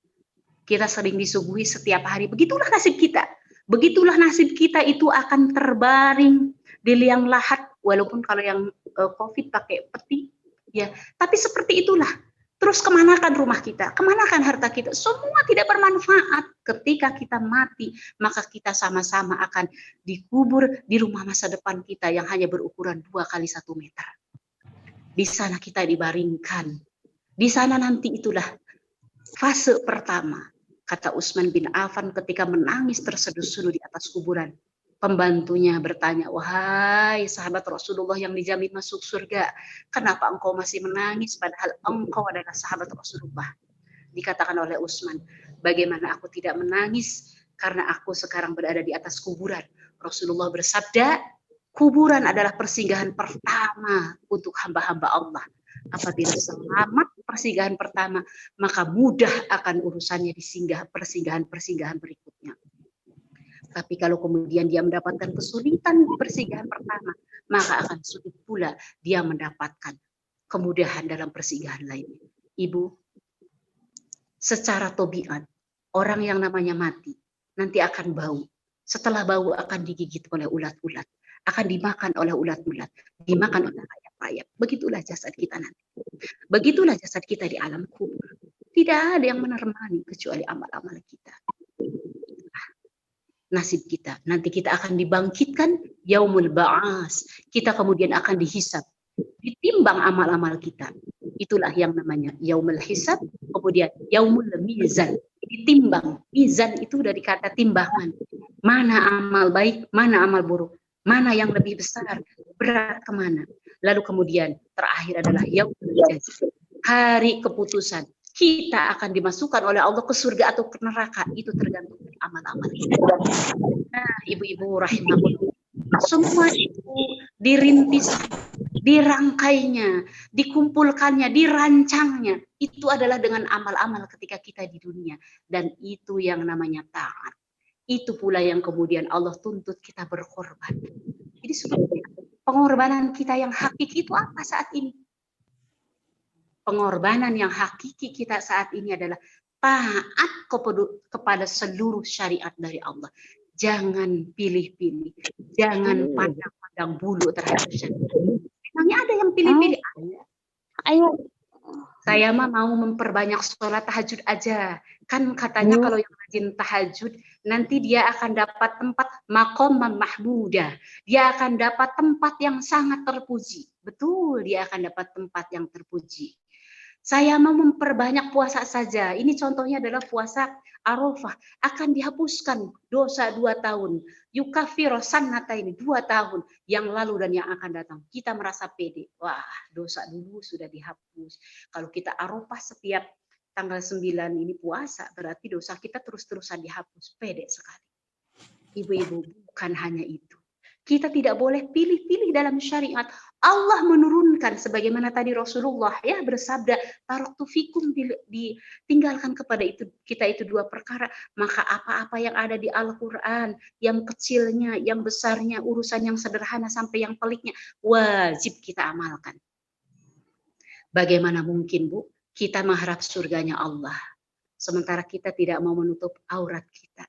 Kita sering disuguhi setiap hari, begitulah nasib kita. Begitulah nasib kita itu akan terbaring di liang lahat, walaupun kalau yang COVID pakai peti, ya. Tapi seperti itulah. Terus kemanakan rumah kita? Kemanakan harta kita? Semua tidak bermanfaat. Ketika kita mati, maka kita sama-sama akan dikubur di rumah masa depan kita yang hanya berukuran 2 kali 1 meter. Di sana kita dibaringkan. Di sana nanti itulah fase pertama. Kata Utsman bin Affan ketika menangis terseduh-seduh di atas kuburan. Pembantunya bertanya, wahai sahabat Rasulullah yang dijamin masuk surga, kenapa engkau masih menangis padahal engkau adalah sahabat Rasulullah? Dikatakan oleh Utsman, bagaimana aku tidak menangis karena aku sekarang berada di atas kuburan. Rasulullah bersabda, kuburan adalah persinggahan pertama untuk hamba-hamba Allah. Apabila selamat persinggahan pertama, maka mudah akan urusannya di persinggahan-persinggahan berikutnya. Tapi kalau kemudian dia mendapatkan kesulitan di persinggahan pertama, maka akan sulit pula dia mendapatkan kemudahan dalam persinggahan lainnya. Ibu, secara tabiat, orang yang namanya mati, nanti akan bau. Setelah bau akan digigit oleh ulat-ulat, akan dimakan oleh ulat-ulat, dimakan oleh rayap-rayap. Begitulah jasad kita nanti. Begitulah jasad kita di alam kubur. Tidak ada yang menemani kecuali amal-amal kita. Nasib kita. Nanti kita akan dibangkitkan yaumul ba'as. Kita kemudian akan dihisab. Ditimbang amal-amal kita. Itulah yang namanya yaumul hisab. Kemudian yaumul mizan. Ditimbang. Mizan itu dari kata timbangan. Mana amal baik, mana amal buruk. Mana yang lebih besar, berat kemana. Lalu kemudian terakhir adalah yaumul jazaa. Hari keputusan. Kita akan dimasukkan oleh Allah ke surga atau ke neraka. Itu tergantung dari amal-amal kita. Nah, ibu-ibu rahimahullah, semua itu dirintis, dirangkainya, dikumpulkannya, dirancangnya. Itu adalah dengan amal-amal ketika kita di dunia. Dan itu yang namanya taat. Itu pula yang kemudian Allah tuntut kita berkorban. Jadi sebenarnya pengorbanan kita yang hakiki itu apa saat ini? Pengorbanan yang hakiki kita saat ini adalah taat kepada seluruh syariat dari Allah. Jangan pilih-pilih, jangan pandang-pandang bulu terhadap syariat. Memangnya ada yang pilih-pilih? Ayo. Saya mah mau memperbanyak sholat tahajud aja. Kan katanya kalau yang rajin tahajud, nanti dia akan dapat tempat maqam mahmudah. Dia akan dapat tempat yang sangat terpuji. Betul, dia akan dapat tempat yang terpuji. Saya mau memperbanyak puasa saja. Ini contohnya adalah puasa Arafah. Akan dihapuskan dosa 2 tahun. Yukaffiru sanata ini 2 tahun yang lalu dan yang akan datang. Kita merasa pede. Wah, dosa dulu sudah dihapus. Kalau kita Arafah setiap tanggal 9 ini puasa, berarti dosa kita terus-terusan dihapus. Pede sekali. Ibu-ibu, bukan hanya itu. Kita tidak boleh pilih-pilih dalam syariat. Allah menurunkan sebagaimana tadi Rasulullah ya bersabda, taraktu fikum, ditinggalkan kepada kita itu 2 perkara, maka apa-apa yang ada di Al-Qur'an, yang kecilnya, yang besarnya, urusan yang sederhana sampai yang peliknya, wajib kita amalkan. Bagaimana mungkin, Bu, kita mengharap surganya Allah sementara kita tidak mau menutup aurat kita?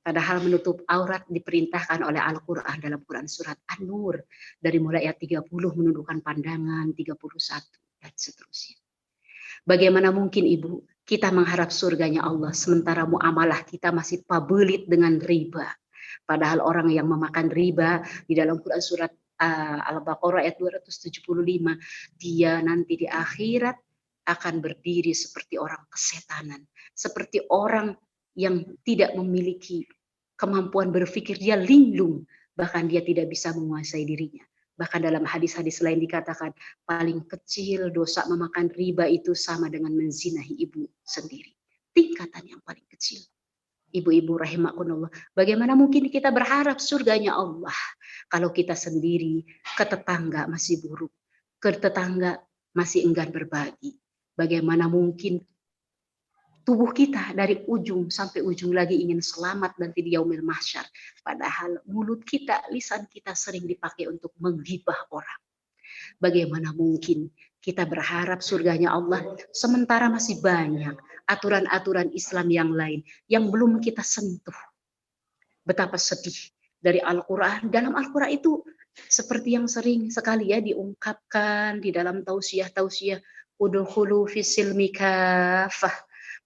Padahal menutup aurat diperintahkan oleh Al-Quran dalam Quran surat An-Nur. Dari mulai ayat 30 menundukkan pandangan, 31 dan seterusnya. Bagaimana mungkin Ibu kita mengharap surganya Allah sementara muamalah kita masih pabelit dengan riba. Padahal orang yang memakan riba di dalam Quran surat Al-Baqarah ayat 275, dia nanti di akhirat akan berdiri seperti orang kesetanan. Seperti orang yang tidak memiliki kemampuan berpikir, dia linglung, bahkan dia tidak bisa menguasai dirinya. Bahkan dalam hadis-hadis lain dikatakan paling kecil dosa memakan riba itu sama dengan menzinahi ibu sendiri. Tingkatan yang paling kecil. Ibu-ibu rahimakumullah, bagaimana mungkin kita berharap surganya Allah kalau kita sendiri ke tetangga masih buruk, ke tetangga masih enggan berbagi. Bagaimana mungkin tubuh kita dari ujung sampai ujung lagi ingin selamat nanti di yaumil mahsyar. Padahal mulut kita, lisan kita sering dipakai untuk menggibah orang. Bagaimana mungkin kita berharap surganya Allah sementara masih banyak aturan-aturan Islam yang lain yang belum kita sentuh. Betapa sedih dari Al-Quran. Dalam Al-Quran itu seperti yang sering sekali ya diungkapkan di dalam tausiah-tausiah, udkhulu fis-silmi kafah.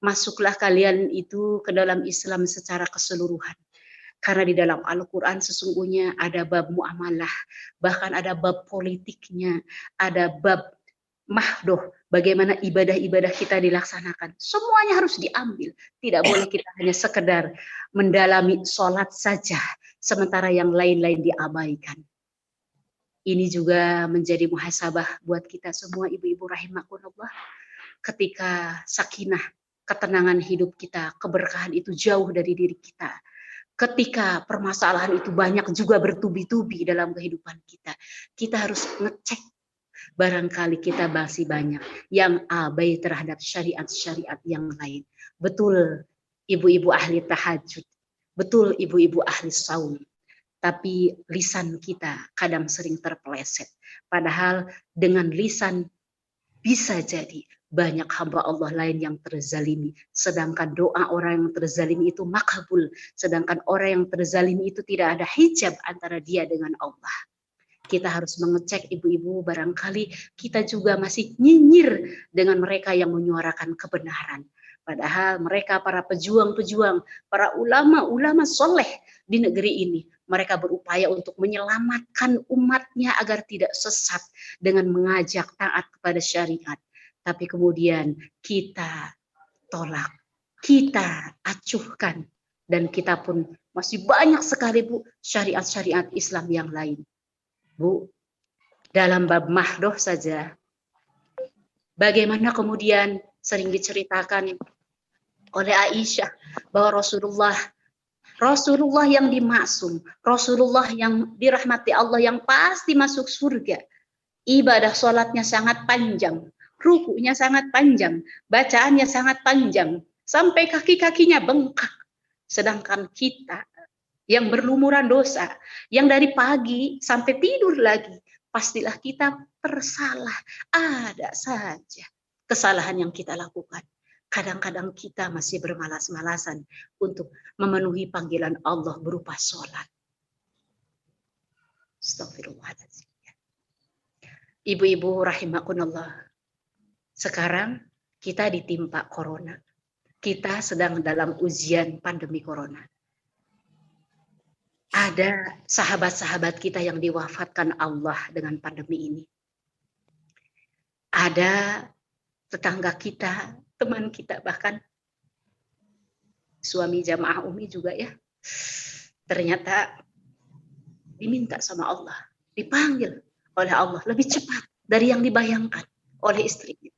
Masuklah kalian itu ke dalam Islam secara keseluruhan. Karena di dalam Al-Quran sesungguhnya ada bab muamalah, bahkan ada bab politiknya, ada bab mahdoh, bagaimana ibadah-ibadah kita dilaksanakan. Semuanya harus diambil. Tidak boleh kita hanya sekedar mendalami sholat saja, sementara yang lain-lain diabaikan. Ini juga menjadi muhasabah buat kita semua, ibu-ibu rahimakumullah. Ketika sakinah, ketenangan hidup kita, keberkahan itu jauh dari diri kita. Ketika permasalahan itu banyak juga bertubi-tubi dalam kehidupan kita, kita harus ngecek. Barangkali kita masih banyak yang abai terhadap syariat-syariat yang lain. Betul ibu-ibu ahli tahajud, betul ibu-ibu ahli saum, tapi lisan kita kadang sering terpeleset. Padahal dengan lisan bisa jadi banyak hamba Allah lain yang terzalimi. Sedangkan doa orang yang terzalimi itu makbul. Sedangkan orang yang terzalimi itu tidak ada hijab antara dia dengan Allah. Kita harus mengecek ibu-ibu, barangkali kita juga masih nyinyir dengan mereka yang menyuarakan kebenaran. Padahal mereka para pejuang-pejuang, para ulama-ulama soleh di negeri ini, mereka berupaya untuk menyelamatkan umatnya agar tidak sesat dengan mengajak taat kepada syariat. Tapi kemudian kita tolak, kita acuhkan, dan kita pun masih banyak sekali Bu syariat-syariat Islam yang lain. Bu, dalam bab mahdoh saja, bagaimana kemudian sering diceritakan oleh Aisyah bahwa Rasulullah yang dimaksum, Rasulullah yang dirahmati Allah, yang pasti masuk surga, ibadah sholatnya sangat panjang, rukunya sangat panjang, bacaannya sangat panjang, sampai kaki-kakinya bengkak. Sedangkan kita yang berlumuran dosa, yang dari pagi sampai tidur lagi, pastilah kita tersalah. Ada saja kesalahan yang kita lakukan. Kadang-kadang kita masih bermalas-malasan untuk memenuhi panggilan Allah berupa sholat. Astagfirullahaladzim. Ibu-ibu rahimakunallah. Sekarang kita ditimpa corona. Kita sedang dalam ujian pandemi corona. Ada sahabat-sahabat kita yang diwafatkan Allah dengan pandemi ini. Ada tetangga kita, teman kita, bahkan suami jamaah Umi juga ya, ternyata diminta sama Allah, dipanggil oleh Allah lebih cepat dari yang dibayangkan oleh istrinya,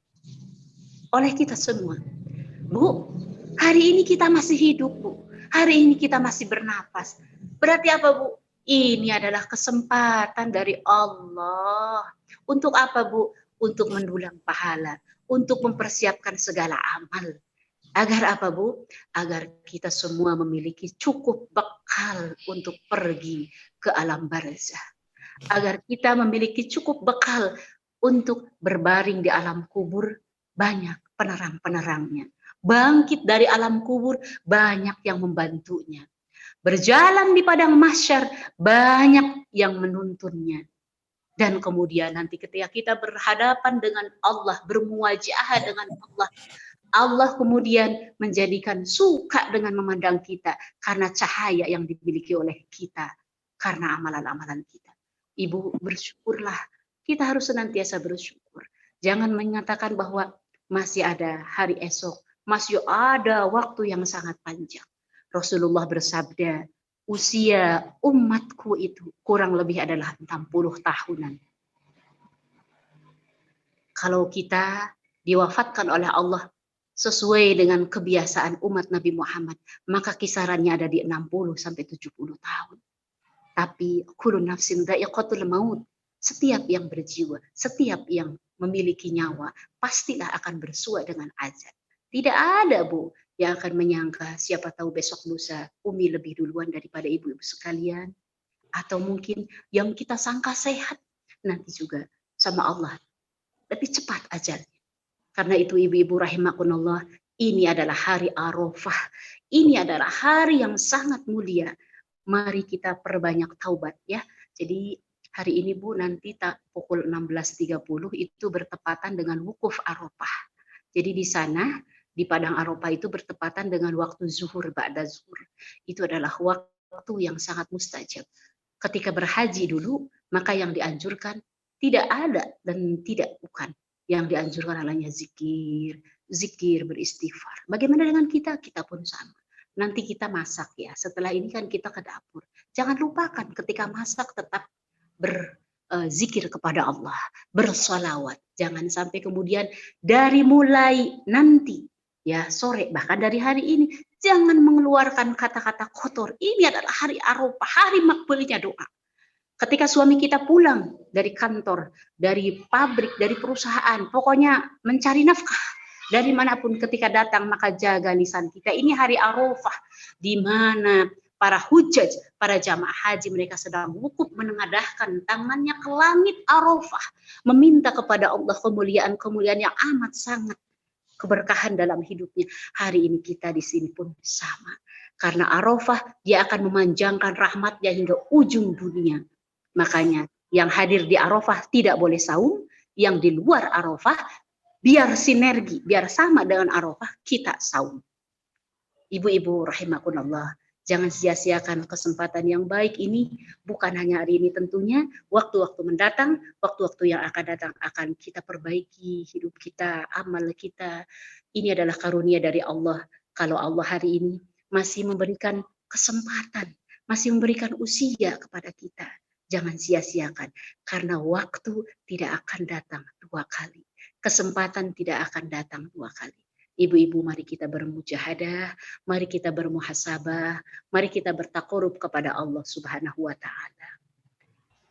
oleh kita semua. Bu, hari ini kita masih hidup, Bu. Hari ini kita masih bernapas. Berarti apa, Bu? Ini adalah kesempatan dari Allah. Untuk apa, Bu? Untuk mendulang pahala, untuk mempersiapkan segala amal. Agar apa, Bu? Agar kita semua memiliki cukup bekal untuk pergi ke alam barzah. Agar kita memiliki cukup bekal untuk berbaring di alam kubur, banyak penerang-penerangnya. Bangkit dari alam kubur, banyak yang membantunya. Berjalan di padang mahsyar, banyak yang menuntunnya. Dan kemudian nanti ketika kita berhadapan dengan Allah, bermuwajahah dengan Allah, Allah kemudian menjadikan suka dengan memandang kita karena cahaya yang dimiliki oleh kita, karena amalan-amalan kita. Ibu, bersyukurlah. Kita harus senantiasa bersyukur. Jangan mengatakan bahwa masih ada hari esok, masih ada waktu yang sangat panjang. Rasulullah bersabda, usia umatku itu kurang lebih adalah 60 tahunan. Kalau kita diwafatkan oleh Allah sesuai dengan kebiasaan umat Nabi Muhammad, maka kisarannya ada di 60 sampai 70 tahun. Tapi kullu nafsin dha'iqatul maut, setiap yang berjiwa, setiap yang memiliki nyawa, pastilah akan bersua dengan ajal. Tidak ada, Bu, yang akan menyangka siapa tahu besok lusa Umi lebih duluan daripada ibu-ibu sekalian. Atau mungkin yang kita sangka sehat, nanti juga sama Allah lebih cepat ajalnya. Karena itu ibu-ibu rahimakunallah, ini adalah hari Arafah. Ini adalah hari yang sangat mulia. Mari kita perbanyak taubat ya. Jadi hari ini Bu, nanti pukul 16.30 itu bertepatan dengan wukuf Arafah. Jadi di sana, di Padang Arafah itu bertepatan dengan waktu zuhur, ba'da zuhur. Itu adalah waktu yang sangat mustajab. Ketika berhaji dulu, maka yang dianjurkan tidak ada dan tidak bukan. Yang dianjurkan hanya zikir, beristighfar. Bagaimana dengan kita? Kita pun sama. Nanti kita masak ya. Setelah ini kan kita ke dapur. Jangan lupakan ketika masak tetap berzikir kepada Allah, bersolawat. Jangan sampai kemudian dari mulai nanti ya sore, bahkan dari hari ini, jangan mengeluarkan kata-kata kotor. Ini adalah hari Arafah, hari makbulnya doa. Ketika suami kita pulang dari kantor, dari pabrik, dari perusahaan, pokoknya mencari nafkah dari manapun ketika datang, maka jaga lisan kita. Ini hari Arafah, di mana para hujaj, para jamaah haji, mereka sedang wukuf menengadahkan tangannya ke langit Arafah, meminta kepada Allah kemuliaan-kemuliaan yang amat sangat, keberkahan dalam hidupnya. Hari ini kita di sini pun sama. Karena Arafah, dia akan memanjangkan rahmatnya hingga ujung dunia. Makanya yang hadir di Arafah tidak boleh saum, yang di luar Arafah biar sinergi, biar sama dengan Arafah, kita saum. Ibu-ibu rahimakumullah, jangan sia-siakan kesempatan yang baik ini, bukan hanya hari ini tentunya, waktu-waktu mendatang, waktu-waktu yang akan datang akan kita perbaiki hidup kita, amal kita. Ini adalah karunia dari Allah. Kalau Allah hari ini masih memberikan kesempatan, masih memberikan usia kepada kita, jangan sia-siakan, karena waktu tidak akan datang dua kali. Kesempatan tidak akan datang dua kali. Ibu-ibu, mari kita bermujahadah, mari kita bermuhasabah, mari kita bertakarub kepada Allah Subhanahu wa Ta'ala.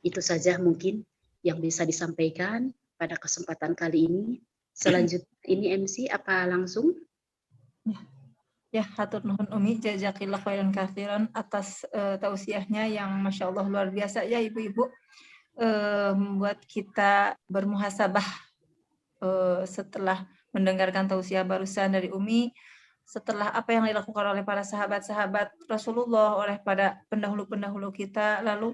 Itu saja mungkin yang bisa disampaikan pada kesempatan kali ini. Selanjutnya ini MC apa langsung? Ya, hatur nuhun Umi, jazakillah khairan katsiran atas tausiahnya yang Masya Allah luar biasa ya ibu-ibu, membuat kita bermuhasabah setelah mendengarkan tausiah barusan dari Umi, setelah apa yang dilakukan oleh para sahabat-sahabat Rasulullah, oleh pada pendahulu-pendahulu kita, lalu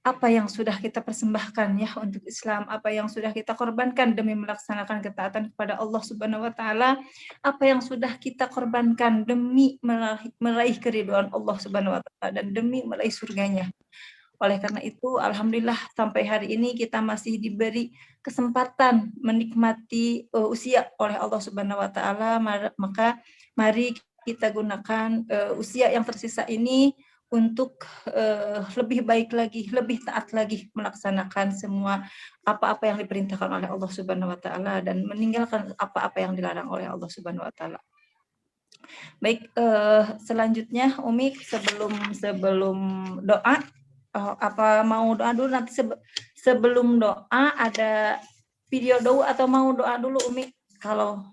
apa yang sudah kita persembahkan ya untuk Islam, apa yang sudah kita korbankan demi melaksanakan ketaatan kepada Allah Subhanahu wa Ta'ala, apa yang sudah kita korbankan demi meraih keridhaan Allah Subhanahu wa Ta'ala dan demi meraih surganya. Oleh karena itu, alhamdulillah sampai hari ini kita masih diberi kesempatan menikmati usia oleh Allah Subhanahu wa Ta'ala, maka mari kita gunakan usia yang tersisa ini untuk lebih baik lagi, lebih taat lagi melaksanakan semua apa-apa yang diperintahkan oleh Allah Subhanahu wa Ta'ala dan meninggalkan apa-apa yang dilarang oleh Allah Subhanahu wa Ta'ala. Baik, selanjutnya Umi sebelum doa, apa mau doa dulu nanti sebelum doa ada video doa atau mau doa dulu Umi? Kalau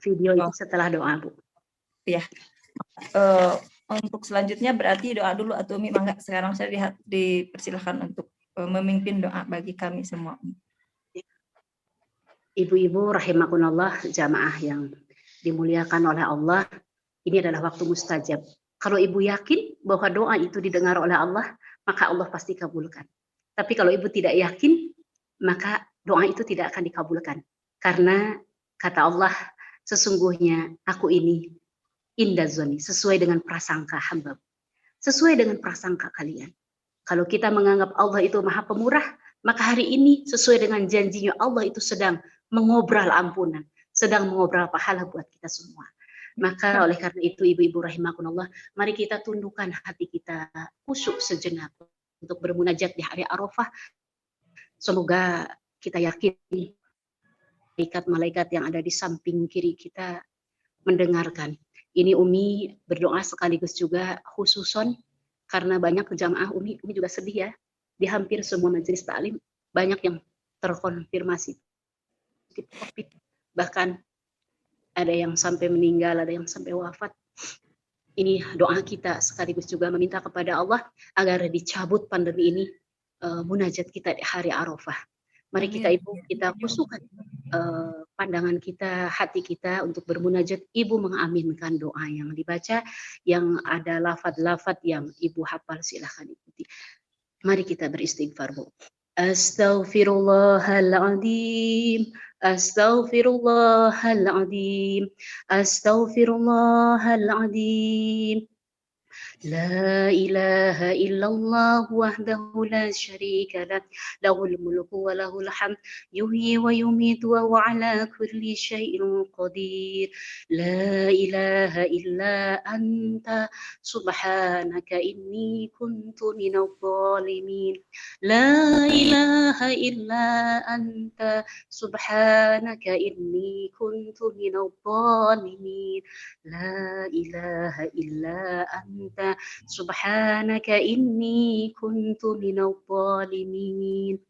video itu setelah doa, Bu. Ya. Untuk selanjutnya berarti doa dulu atau Umi, mangga sekarang saya dipersilahkan untuk memimpin doa bagi kami semua. Ibu-ibu rahimakumullah, jamaah yang dimuliakan oleh Allah, ini adalah waktu mustajab. Kalau ibu yakin bahwa doa itu didengar oleh Allah, maka Allah pasti kabulkan. Tapi kalau ibu tidak yakin, maka doa itu tidak akan dikabulkan. Karena kata Allah, sesungguhnya aku ini indah zoni, sesuai dengan prasangka hamba. Sesuai dengan prasangka kalian. Kalau kita menganggap Allah itu maha pemurah, maka hari ini sesuai dengan janjinya Allah itu sedang mengobrol ampunan, sedang mengobrol pahala buat kita semua. Maka oleh karena itu ibu-ibu rahimakumullah, mari kita tundukkan hati kita khusyuk sejenak untuk bermunajat di hari Arafah. Semoga kita yakin malaikat yang ada di samping kiri kita mendengarkan. Ini Umi berdoa sekaligus juga khususon karena banyak jamaah Umi juga sedih ya. Di hampir semua majelis taklim banyak yang terkonfirmasi COVID, bahkan ada yang sampai meninggal, ada yang sampai wafat. Ini doa kita sekaligus juga meminta kepada Allah agar dicabut pandemi ini, munajat kita di hari Arafah. Mari kita ibu, kita khususkan pandangan kita, hati kita untuk bermunajat. Ibu mengaminkan doa yang dibaca, yang ada lafaz-lafaz yang ibu hafal, silahkan ikuti. Mari kita beristighfar, Bu. Astaghfirullahaladzim, astaghfirullahaladzim, astaghfirullahaladzim. La ilaha illallah wahdahu la syarika lah, lahul mulku wa lahul hamd, yuhyi wa yumitu wa huwa ala kulli syai'in qadir. La ilaha illa anta subhanaka inni kuntu minadh dhalimin. La ilaha illa anta subhanaka inni kuntu minadh dhalimin. La ilaha illa anta anta subhanaka inni kuntu minadh dhalimin.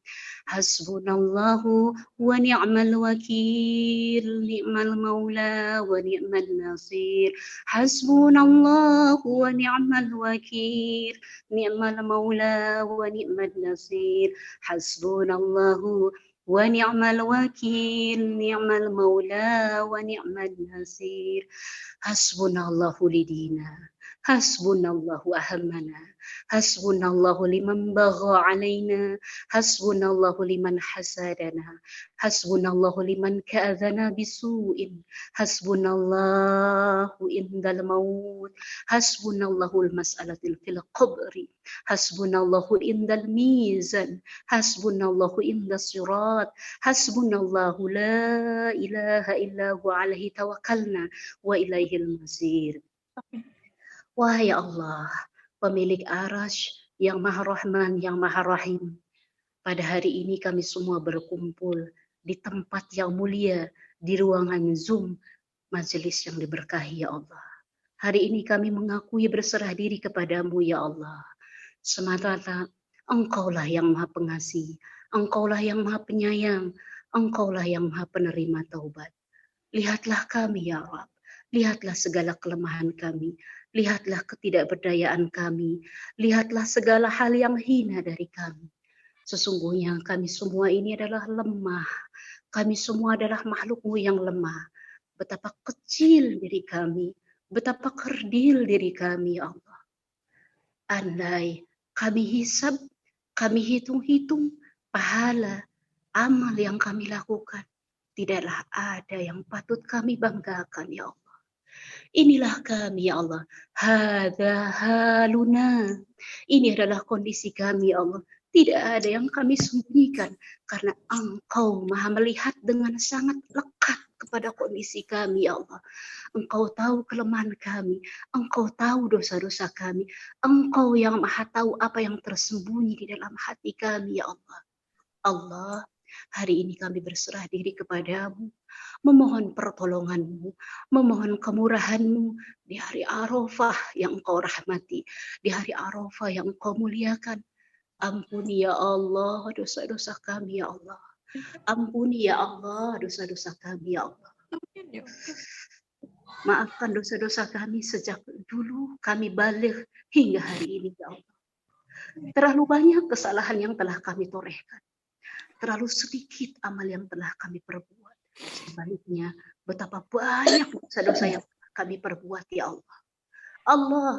Hasbunallahu wa ni'mal wakil, ni'mal maula wa ni'mal nasir. Hasbunallahu wa ni'mal wakil, ni'mal maula wa ni'mal nasir. Hasbunallahu wa ni'mal wakil, ni'mal maula wa ni'mal nasir. Hasbunallahu lidina, hasbunallahu ahammana, hasbunallahu liman bagha alaina, hasbunallahu liman hasadana, hasbunallahu liman ka'adhana bisu'in, hasbunallahu indal maut, hasbunallahu al-mas'alatil fil qabri, hasbunallahu indal mizan, hasbunallahu indas sirat, hasbunallahu la ilaha illa huwa alaihi tawakkalna wa ilaihil masir. Wahai Allah, pemilik Arasy yang Maha Rahman, yang Maha Rahim, pada hari ini kami semua berkumpul di tempat yang mulia, di ruangan Zoom, majelis yang diberkahi ya Allah. Hari ini kami mengakui berserah diri kepadamu ya Allah. Semata-mata Engkaulah yang Maha Pengasih, Engkaulah yang Maha Penyayang, Engkaulah yang Maha Penerima taubat. Lihatlah kami ya Rabb, lihatlah segala kelemahan kami, lihatlah ketidakberdayaan kami, lihatlah segala hal yang hina dari kami. Sesungguhnya kami semua ini adalah lemah, kami semua adalah makhlukmu yang lemah. Betapa kecil diri kami, betapa kerdil diri kami ya Allah. Andai kami hisab, kami hitung-hitung pahala, amal yang kami lakukan, tidaklah ada yang patut kami banggakan ya Allah. Inilah kami ya Allah. Hadza haluna. Ini adalah kondisi kami ya Allah. Tidak ada yang kami sembunyikan karena Engkau Maha melihat dengan sangat lekat kepada kondisi kami ya Allah. Engkau tahu kelemahan kami, Engkau tahu dosa-dosa kami, Engkau yang Maha tahu apa yang tersembunyi di dalam hati kami ya Allah. Allah, hari ini kami berserah diri kepadamu, memohon pertolonganmu, memohon kemurahanmu di hari Arafah yang Engkau rahmati, di hari Arafah yang Engkau muliakan. Ampuni ya Allah dosa-dosa kami ya Allah. Ampuni ya Allah dosa-dosa kami ya Allah. Maafkan dosa-dosa kami sejak dulu kami balik hingga hari ini ya Allah. Terlalu banyak kesalahan yang telah kami torehkan. Terlalu sedikit amal yang telah kami perbuat. Sebaliknya, betapa banyak dosa-dosa yang telah kami perbuat ya Allah. Allah,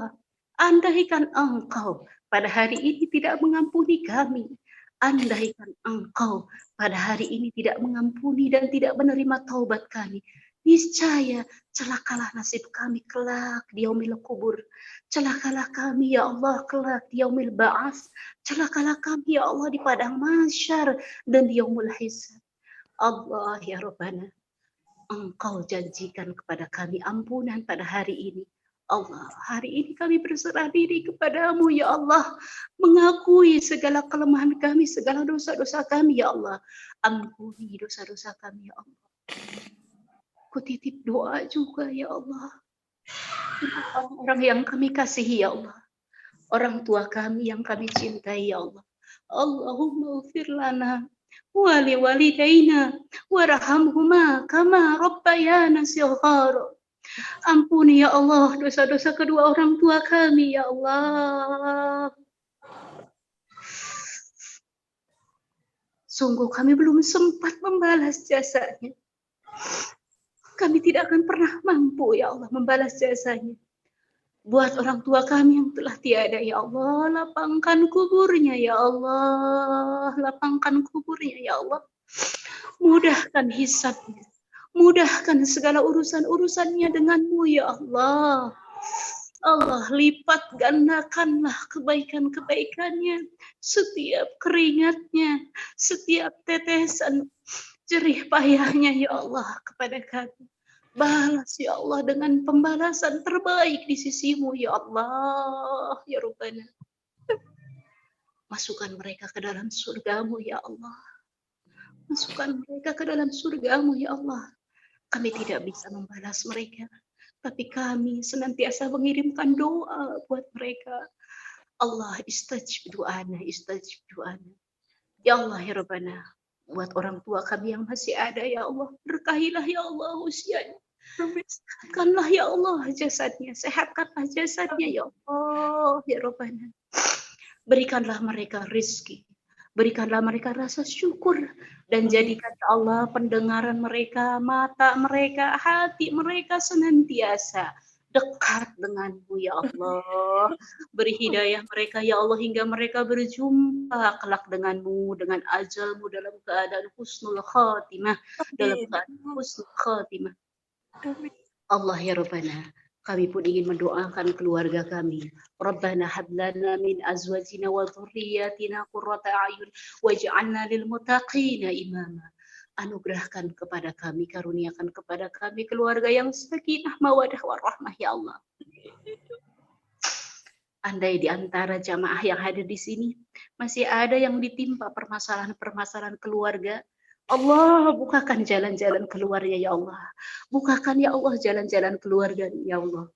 andaikan Engkau pada hari ini tidak mengampuni kami, andaikan Engkau pada hari ini tidak mengampuni dan tidak menerima taubat kami, niscaya celakalah nasib kami kelak di yaumil kubur. Celakalah kami ya Allah kelak di yaumil ba'ats. Celakalah kami ya Allah di padang mahsyar dan di yaumul hisab. Allah ya Rabbana, Engkau janjikan kepada kami ampunan pada hari ini. Allah, hari ini kami berserah diri kepadamu ya Allah, mengakui segala kelemahan kami, segala dosa-dosa kami ya Allah. Ampuni dosa-dosa kami ya Allah. Kutitip doa juga ya Allah. Untuk orang-orang yang kami kasihi ya Allah. Orang tua kami yang kami cintai ya Allah. Allahumma ighfir lana wa li walidayna warhamhuma kama rabbayana shighara. Ampuni ya Allah dosa-dosa kedua orang tua kami ya Allah. Sungguh kami belum sempat membalas jasanya. Kami tidak akan pernah mampu ya Allah membalas jasanya. Buat orang tua kami yang telah tiada ya Allah, lapangkan kuburnya ya Allah, lapangkan kuburnya ya Allah. Mudahkan hisabnya, mudahkan segala urusan-urusannya denganmu ya Allah. Allah, lipat gandakanlah kebaikan-kebaikannya, setiap keringatnya, setiap tetesan jerih payahnya ya Allah kepada kami. Balas ya Allah dengan pembalasan terbaik di sisimu ya Allah ya Rabbana. Masukkan mereka ke dalam surgamu ya Allah. Masukkan mereka ke dalam surgamu ya Allah. Kami tidak bisa membalas mereka. tapi kami senantiasa mengirimkan doa buat mereka. Allah istajib du'ana, istajib du'ana. Ya Allah ya Rabbana, buat orang tua kami yang masih ada ya Allah, berkahilah ya Allah usianya. Sehatkanlah ya Allah jasadnya, sehatkanlah jasadnya ya Allah ya Rabbana. Berikanlah mereka rizki, berikanlah mereka rasa syukur, dan jadikan ya Allah pendengaran mereka, mata mereka, hati mereka senantiasa dekat denganmu ya Allah. Beri hidayah mereka ya Allah hingga mereka berjumpa kelak denganmu, dengan ajalmu dalam keadaan husnul khatimah, dalam keadaan husnul khatimah. Allah ya Rabbana, kami pun ingin mendoakan keluarga kami. Rabbana hablana min azwajina wa dhurriyyatina qurrata a'yun waj'alna lil muttaqina imama. Anugerahkan kepada kami, karuniakan kepada kami keluarga yang sakinah mawadah warahmah ya Allah. Andai di antara jamaah yang hadir di sini masih ada yang ditimpa permasalahan-permasalahan keluarga, Allah bukakan jalan-jalan keluarnya ya Allah. Bukakan ya Allah jalan-jalan keluarga ya Allah.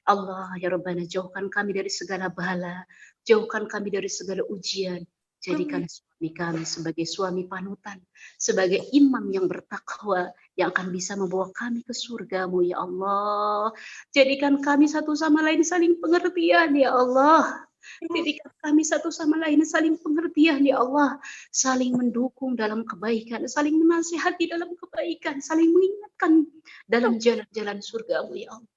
Allah ya Rabbana, jauhkan kami dari segala bala, jauhkan kami dari segala ujian. Jadikan suami kami sebagai suami panutan, sebagai imam yang bertakwa, yang akan bisa membawa kami ke surgamu ya Allah. Jadikan kami satu sama lain saling pengertian ya Allah. Jadikan kami satu sama lain saling pengertian ya Allah, saling mendukung dalam kebaikan, saling menasihati dalam kebaikan, saling mengingatkan dalam jalan-jalan surgamu ya Allah.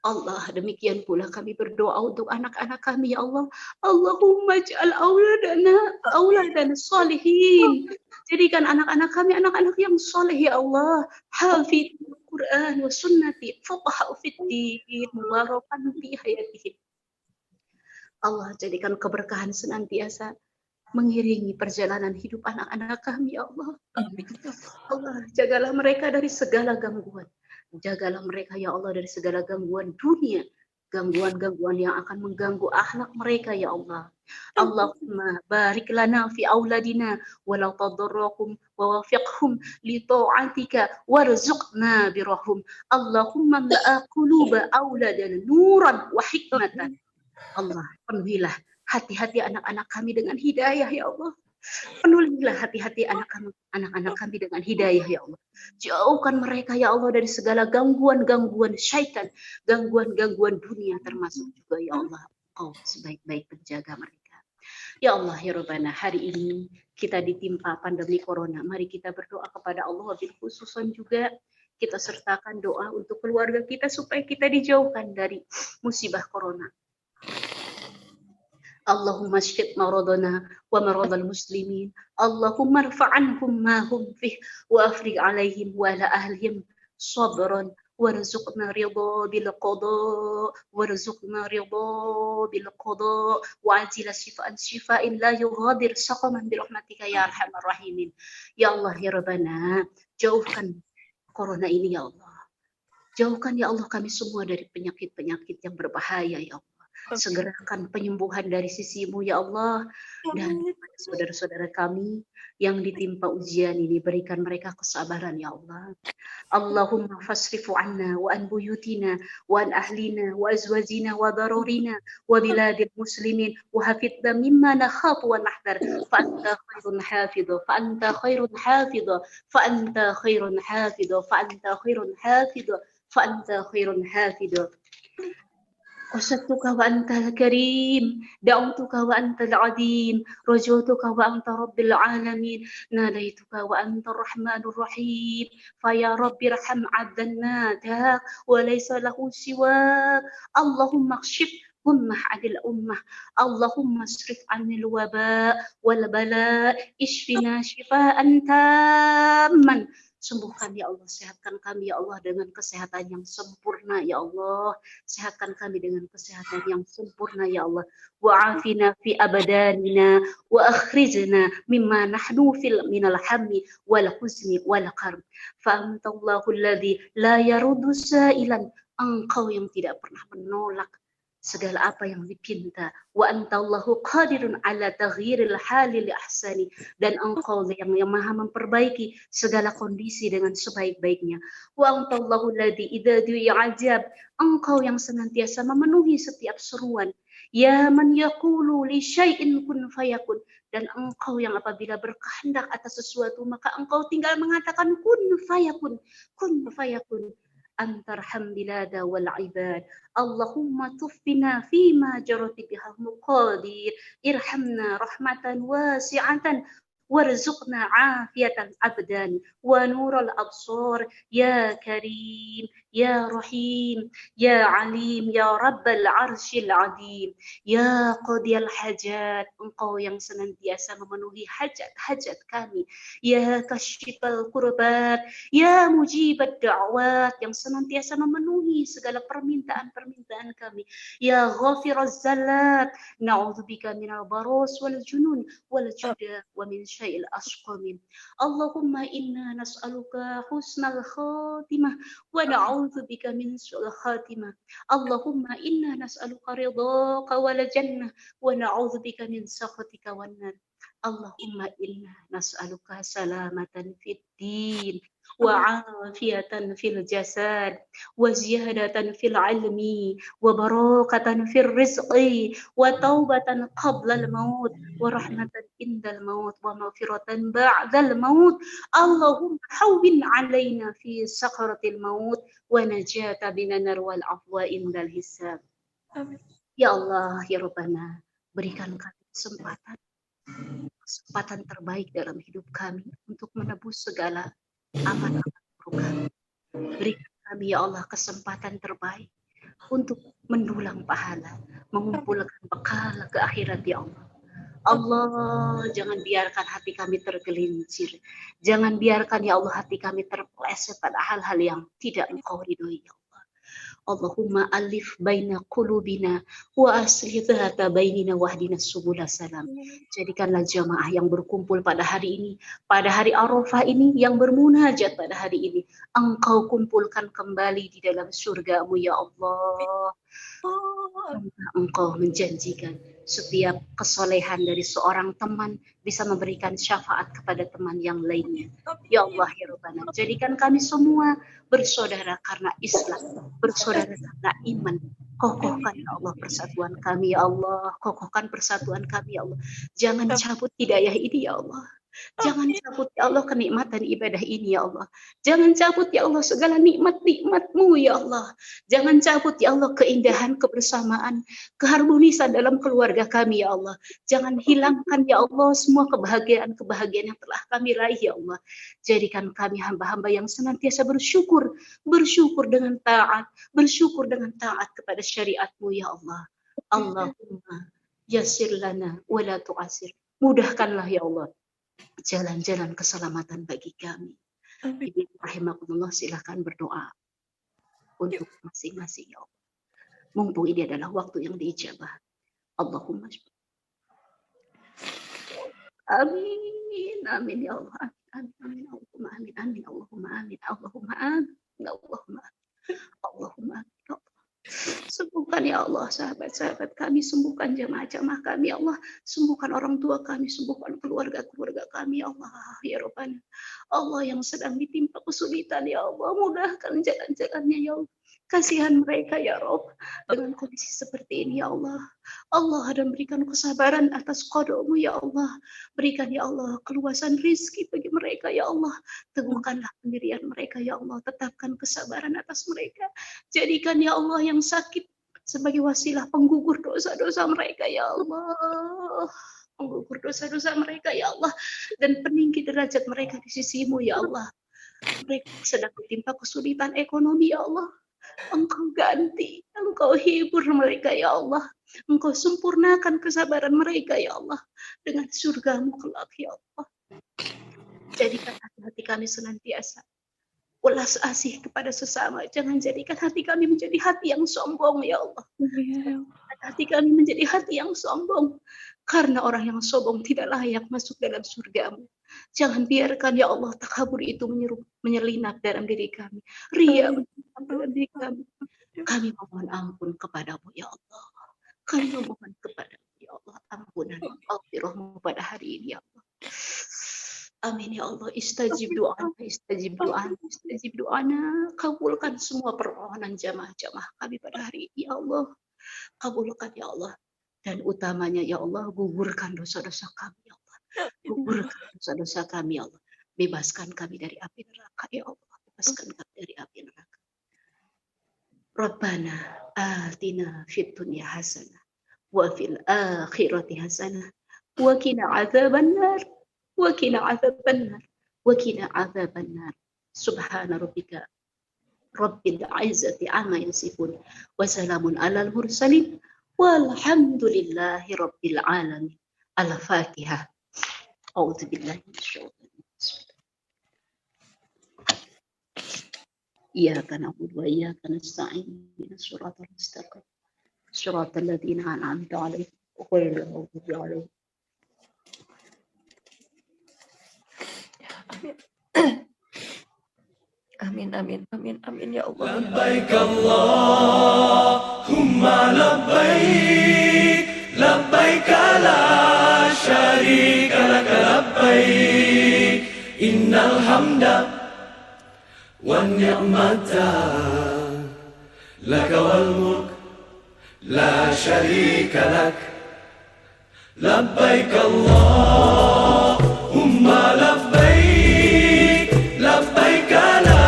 Allah, demikian pula kami berdoa untuk anak-anak kami ya Allah. Allahumma ja'al auladana salihin. Jadikan anak-anak kami anak-anak yang soleh ya Allah. Hafidh Quran wa sunnati, fuqaha fiddin, mubarakan fi hayatihim. Allah, jadikan keberkahan senantiasa mengiringi perjalanan hidup anak-anak kami ya Allah. Allah, jagalah mereka dari segala gangguan. Jagalah mereka ya Allah dari segala gangguan dunia, gangguan-gangguan yang akan mengganggu akhlak mereka ya Allah. Allahumma barik lana fi auladina wa la tadarrahum wa wafiqhum li ta'atika warzuqna birahum. Allahumma la quluba auladana nuran wa hikmatan. Allah, penuhilah hati-hati anak-anak kami dengan hidayah ya Allah. Penuhilah hati-hati anak-anak kami dengan hidayah ya Allah. Jauhkan mereka ya Allah dari segala gangguan-gangguan syaitan, gangguan-gangguan dunia, termasuk juga ya Allah Engkau sebaik-baik penjaga mereka. Ya Allah ya Rabbana, hari ini kita ditimpa pandemi corona. Mari kita berdoa kepada Allah, bil khususan juga kita sertakan doa untuk keluarga kita supaya kita dijauhkan dari musibah corona. Allahumma syfid maradana wa maradal muslimin. Allahumma rfa' anhum ma hum fih wa afriq alaihim wa ala ahlihim sabran warzuqna ridha bil qada warzuqna ridha bil qada wa ajila shifaan la yughadir saqaman bi rahmatika ya arhamar rahimin. Ya Allah ya Rabbana, jauhkan corona ini ya Allah. Jauhkan ya Allah kami semua dari penyakit-penyakit yang berbahaya ya Allah. Segerakan penyembuhan dari sisimu ya Allah, dan saudara-saudara kami yang ditimpa ujian ini, berikan mereka kesabaran ya Allah. Allahumma fasrifu anna wa an buyutina wa an ahlina wa azwajina wa darurina wa biladil muslimin wa hafidna mimma nakhafu wa nahdar fa anta khairun hafidha fa anta khairun hafidha fa anta khairun hafidha fa anta khairun hafidha fa anta khairun hafidha. Qasadtuka wa antal karim, da'utuka wa antal adim, rajutuka wa anta rabbil alamin, nadaituka wa anta rahmanur rahim, fa ya rabbi raham 'abdan nadak wa laysa lahu siwak. Allahumma kshif gummah 'anil ummah, Allahumma asrif 'anil waba wal bala, ishfina shifaan tamman. Sembuhkan ya Allah, sehatkan kami ya Allah dengan kesehatan yang sempurna ya Allah. Sehatkan kami dengan kesehatan yang sempurna ya Allah. Wa'afina fi abadanina wa akhrijna mimma nahnu fil minal hammi wal huzni wal karb. Fa antallahu alladhi la yaruddu sa'ilan. Engkau yang tidak pernah menolak segala apa yang dipinta. Wa antallahu qadirun ala taghyiril hali li ahsani, dan engkau yang maha memperbaiki segala kondisi dengan sebaik-baiknya. Wa antallahu alladhi idza du'ijab, engkau yang senantiasa memenuhi setiap seruan. Ya man yaqulu li syai'in kun fayakun, dan engkau yang apabila berkehendak atas sesuatu maka engkau tinggal mengatakan kun fayakun, kun fayakun. Antar hamdilada wal ibad. Allahumma tuffina fima jarati bihal muqadir. Irhamna rahmatan wasi'atan. Warzuqna afiatan abdan wa nural absar. Ya Karim, Ya Rahim, Ya Alim, Ya Rabbal Arsyil Azim. Ya Qadiyal Hajat, engkau yang senantiasa memenuhi hajat-hajat kami. Ya Kashifal Kurbat, Ya Mujibat Da'wat, yang senantiasa memenuhi segala permintaan-permintaan kami. Ya Ghafiraz Zallat, na'udzubika minal baros wal junun wal juda wa min syai'il asqamin. Allahumma inna nas'aluka husnal khatimah wa na'udzubika min su'il khatimah. Allahumma inna nas'aluka ridhaka wal jannah wa na'udzubika min sakhatika wan nar. Allahumma inna nas'aluka salamatan fid din wa afiyatan fil jasad wa ziyadatan fil ilmi wa barakatan fil rizqi wa taubatan qabla al maut wa rahmatan indal maut wa maghfiratan ba'dal maut. Allahumma hawwin alaina fi sakaratil maut wa najata minan nar wal afwa indal hisab. Amin. Ya Allah, ya Rabbana, berikan kami kesempatan terbaik dalam hidup kami untuk menebus segala amal-amal buruk kami. Berikan kami ya Allah kesempatan terbaik untuk mendulang pahala, mengumpulkan bekal ke akhirat ya Allah. Allah, jangan biarkan hati kami tergelincir. Jangan biarkan ya Allah hati kami terpeleset pada hal-hal yang tidak Engkau ridhoi ya Allah. Allahumma alif baina qulubina wa aslih dhata bainina wahdina subula salam. Jadikanlah jamaah yang berkumpul pada hari ini, pada hari Arafah ini, yang bermunajat pada hari ini, Engkau kumpulkan kembali di dalam surga-Mu ya Allah. Engkau menjanjikan setiap kesolehan dari seorang teman bisa memberikan syafaat kepada teman yang lainnya. Ya Allah ya Rabbana, jadikan kami semua bersaudara karena Islam, bersaudara karena iman. Kokohkan ya Allah persatuan kami ya Allah, kokohkan persatuan kami ya Allah. Jangan cabut hidayah ini ya Allah. Jangan cabut ya Allah kenikmatan ibadah ini ya Allah. Jangan cabut ya Allah segala nikmat-nikmat-Mu ya Allah. Jangan cabut ya Allah keindahan, kebersamaan, keharmonisan dalam keluarga kami ya Allah. Jangan hilangkan ya Allah semua kebahagiaan-kebahagiaan yang telah kami raih ya Allah. Jadikan kami hamba-hamba yang senantiasa bersyukur dengan taat, bersyukur dengan taat kepada syariat-Mu ya Allah. Allahumma yassir lana wa la tu'asir. Mudahkanlah ya Allah jalan-jalan keselamatan bagi kami. Ibu rahimakumullah, silakan berdoa untuk masing-masing ya Allah. Mumpung ini adalah waktu yang diijabah. Allahumma amin, amin ya Allah, amin, amin, Allahumma amin, amin, Allahumma amin, Allahumma amin, Allahumma amin, Allahumma amin. Sembuhkan ya Allah sahabat-sahabat kami, sembuhkan jamaah-jamaah kami ya Allah, sembuhkan orang tua kami, sembuhkan keluarga-keluarga kami ya Allah ya Rabbana. Allah yang sedang ditimpa kesulitan ya Allah, mudahkan jalan-jalannya ya Allah. Kasihan mereka ya Rabb dengan kondisi seperti ini ya Allah. Allah, dan berikan kesabaran atas qada-Mu ya Allah. Berikan ya Allah keluasan rizki bagi mereka ya Allah. Teguhkanlah pendirian mereka ya Allah. Tetapkan kesabaran atas mereka. Jadikan ya Allah yang sakit sebagai wasilah penggugur dosa-dosa mereka ya Allah. Penggugur dosa-dosa mereka ya Allah. Dan peninggi derajat mereka di sisi-Mu ya Allah. Mereka sedang ditimpa kesulitan ekonomi ya Allah. Engkau ganti, Engkau hibur mereka ya Allah. Engkau sempurnakan kesabaran mereka ya Allah dengan surga-Mu kelak ya Allah. Jadikan hati-hati kami senantiasa ulas asih kepada sesama. Jangan jadikan hati kami menjadi hati yang sombong ya Allah. Hati kami menjadi hati yang sombong, karena orang yang sombong tidak layak masuk dalam surga-Mu. Jangan biarkan ya Allah takabur itu menyelinap dalam diri kami, ria menyelinap dalam diri kami. Kami mohon ampun kepada-Mu ya Allah. Kami memohon kepada ya Allah ampunan, maghfirahmu pada hari ini ya Allah. Amin ya Allah. Istajib doana, istajib doana, istajib doana. Kabulkan semua permohonan jamaah-jamaah kami pada hari ini ya Allah. Kabulkan ya Allah. Dan utamanya ya Allah, gugurkan dosa-dosa kami ya Allah. Gugurkan dosa-dosa kami ya Allah. Bebaskan kami dari api neraka ya Allah. Bebaskan kami dari api neraka. Rabbana atina fid dunya hasanah wa fil akhirati hasanah wa qina adzabannar wa qina adzabannar wa qina adzabannar. Subhana rabbika rabbil izzati amma yasifun wa salamun alal mursalin walhamdulillahi rabbil alamin. Al-Fatihah. A'udzu billahi minasyaitonir rajim. Iyyaka na'budu wa iyyaka nasta'in. Ihdinas siratal mustaqim. Siratal ladzina an'amta 'alaihim ghairil maghdubi 'alaihim. Amin, amin, amin, amin ya Allah. Labbaik Allahumma labbaik, labbaik la syarika lak labbaik, innal hamda wan ni'mata lak wal mulk la syarika lak. Labbaik Allahumma labbaik, labbaik la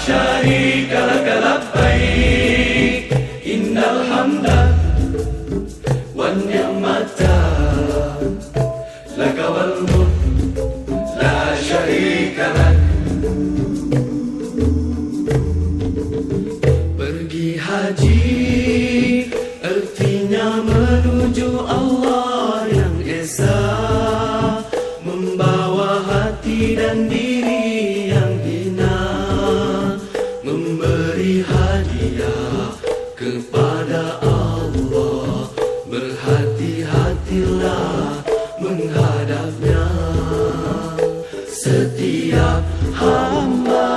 syarika lak labbaik, innal hamda wan ni'mata lak wal mulk la syarika lak. Pergi haji artinya menuju Allah yang esa, membawa hati dan diri yang hina, memberi hadiah kepada Allah. Berhati-hatilah menghadapnya. Setiap hamba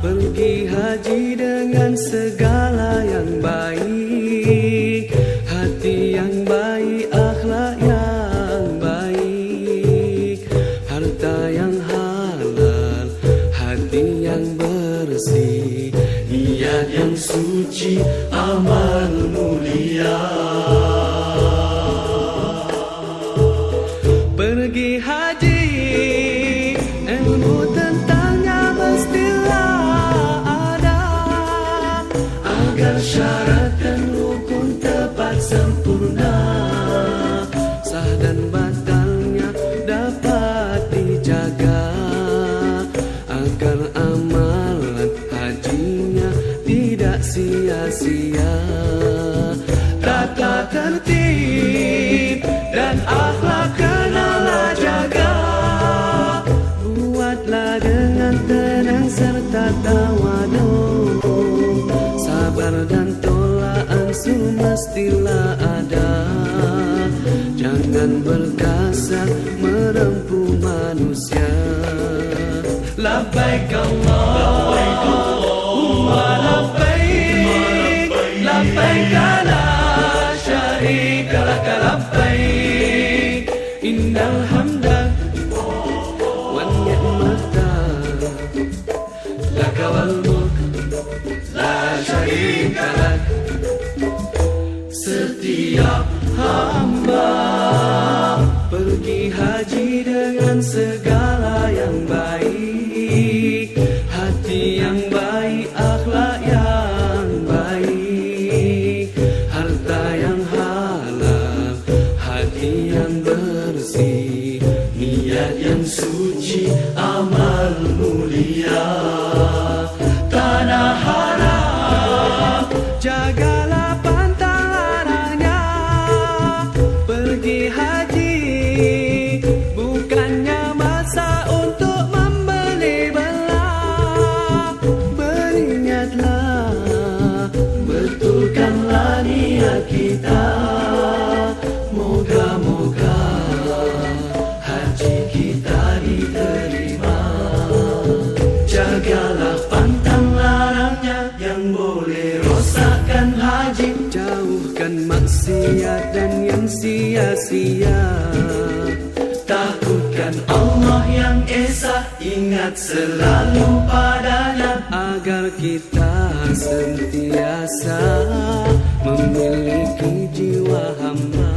pergi haji dengan segala yang baik, hati yang baik, akhlak yang baik, harta yang halal, hati yang bersih, niat yang suci, amal mulia. Pergi haji, ilmu tentangnya mestilah ada, agar syarat dan rukun tepat sempurna, sah dan batalnya dapat dijaga, agar amalan hajinya tidak sia-sia. Tata tertib dan akhlak kenalah jaga, buatlah dengan tenang serta tawaduk, sabar dan tolak ansur mestilah ada. Jangan berkasar merempuh manusia. Labbaik Allahumma labbaik, labbaik la syarika lak labbaik, innal hamda wan ni'mata lak wal mulk la syarika lak. Setiap hamba pergi haji dengan segala yang baik, hati yang baik, akhlak yang baik, harta yang halal, hati yang bersih, niat yang suci, amal mulia. Tanah haram jagalah pantang larangnya. Pergi haji bukannya masa untuk membeli belah. Beringatlah, betulkanlah niat kita. Moga-moga haji kita diterima. Jagalah pantang larangnya yang boleh rosakkan haji. Jauhkan pun sia-sia. Takutkan Allah yang Esa, ingat selalu padanya, agar kita sentiasa memiliki jiwa hamba.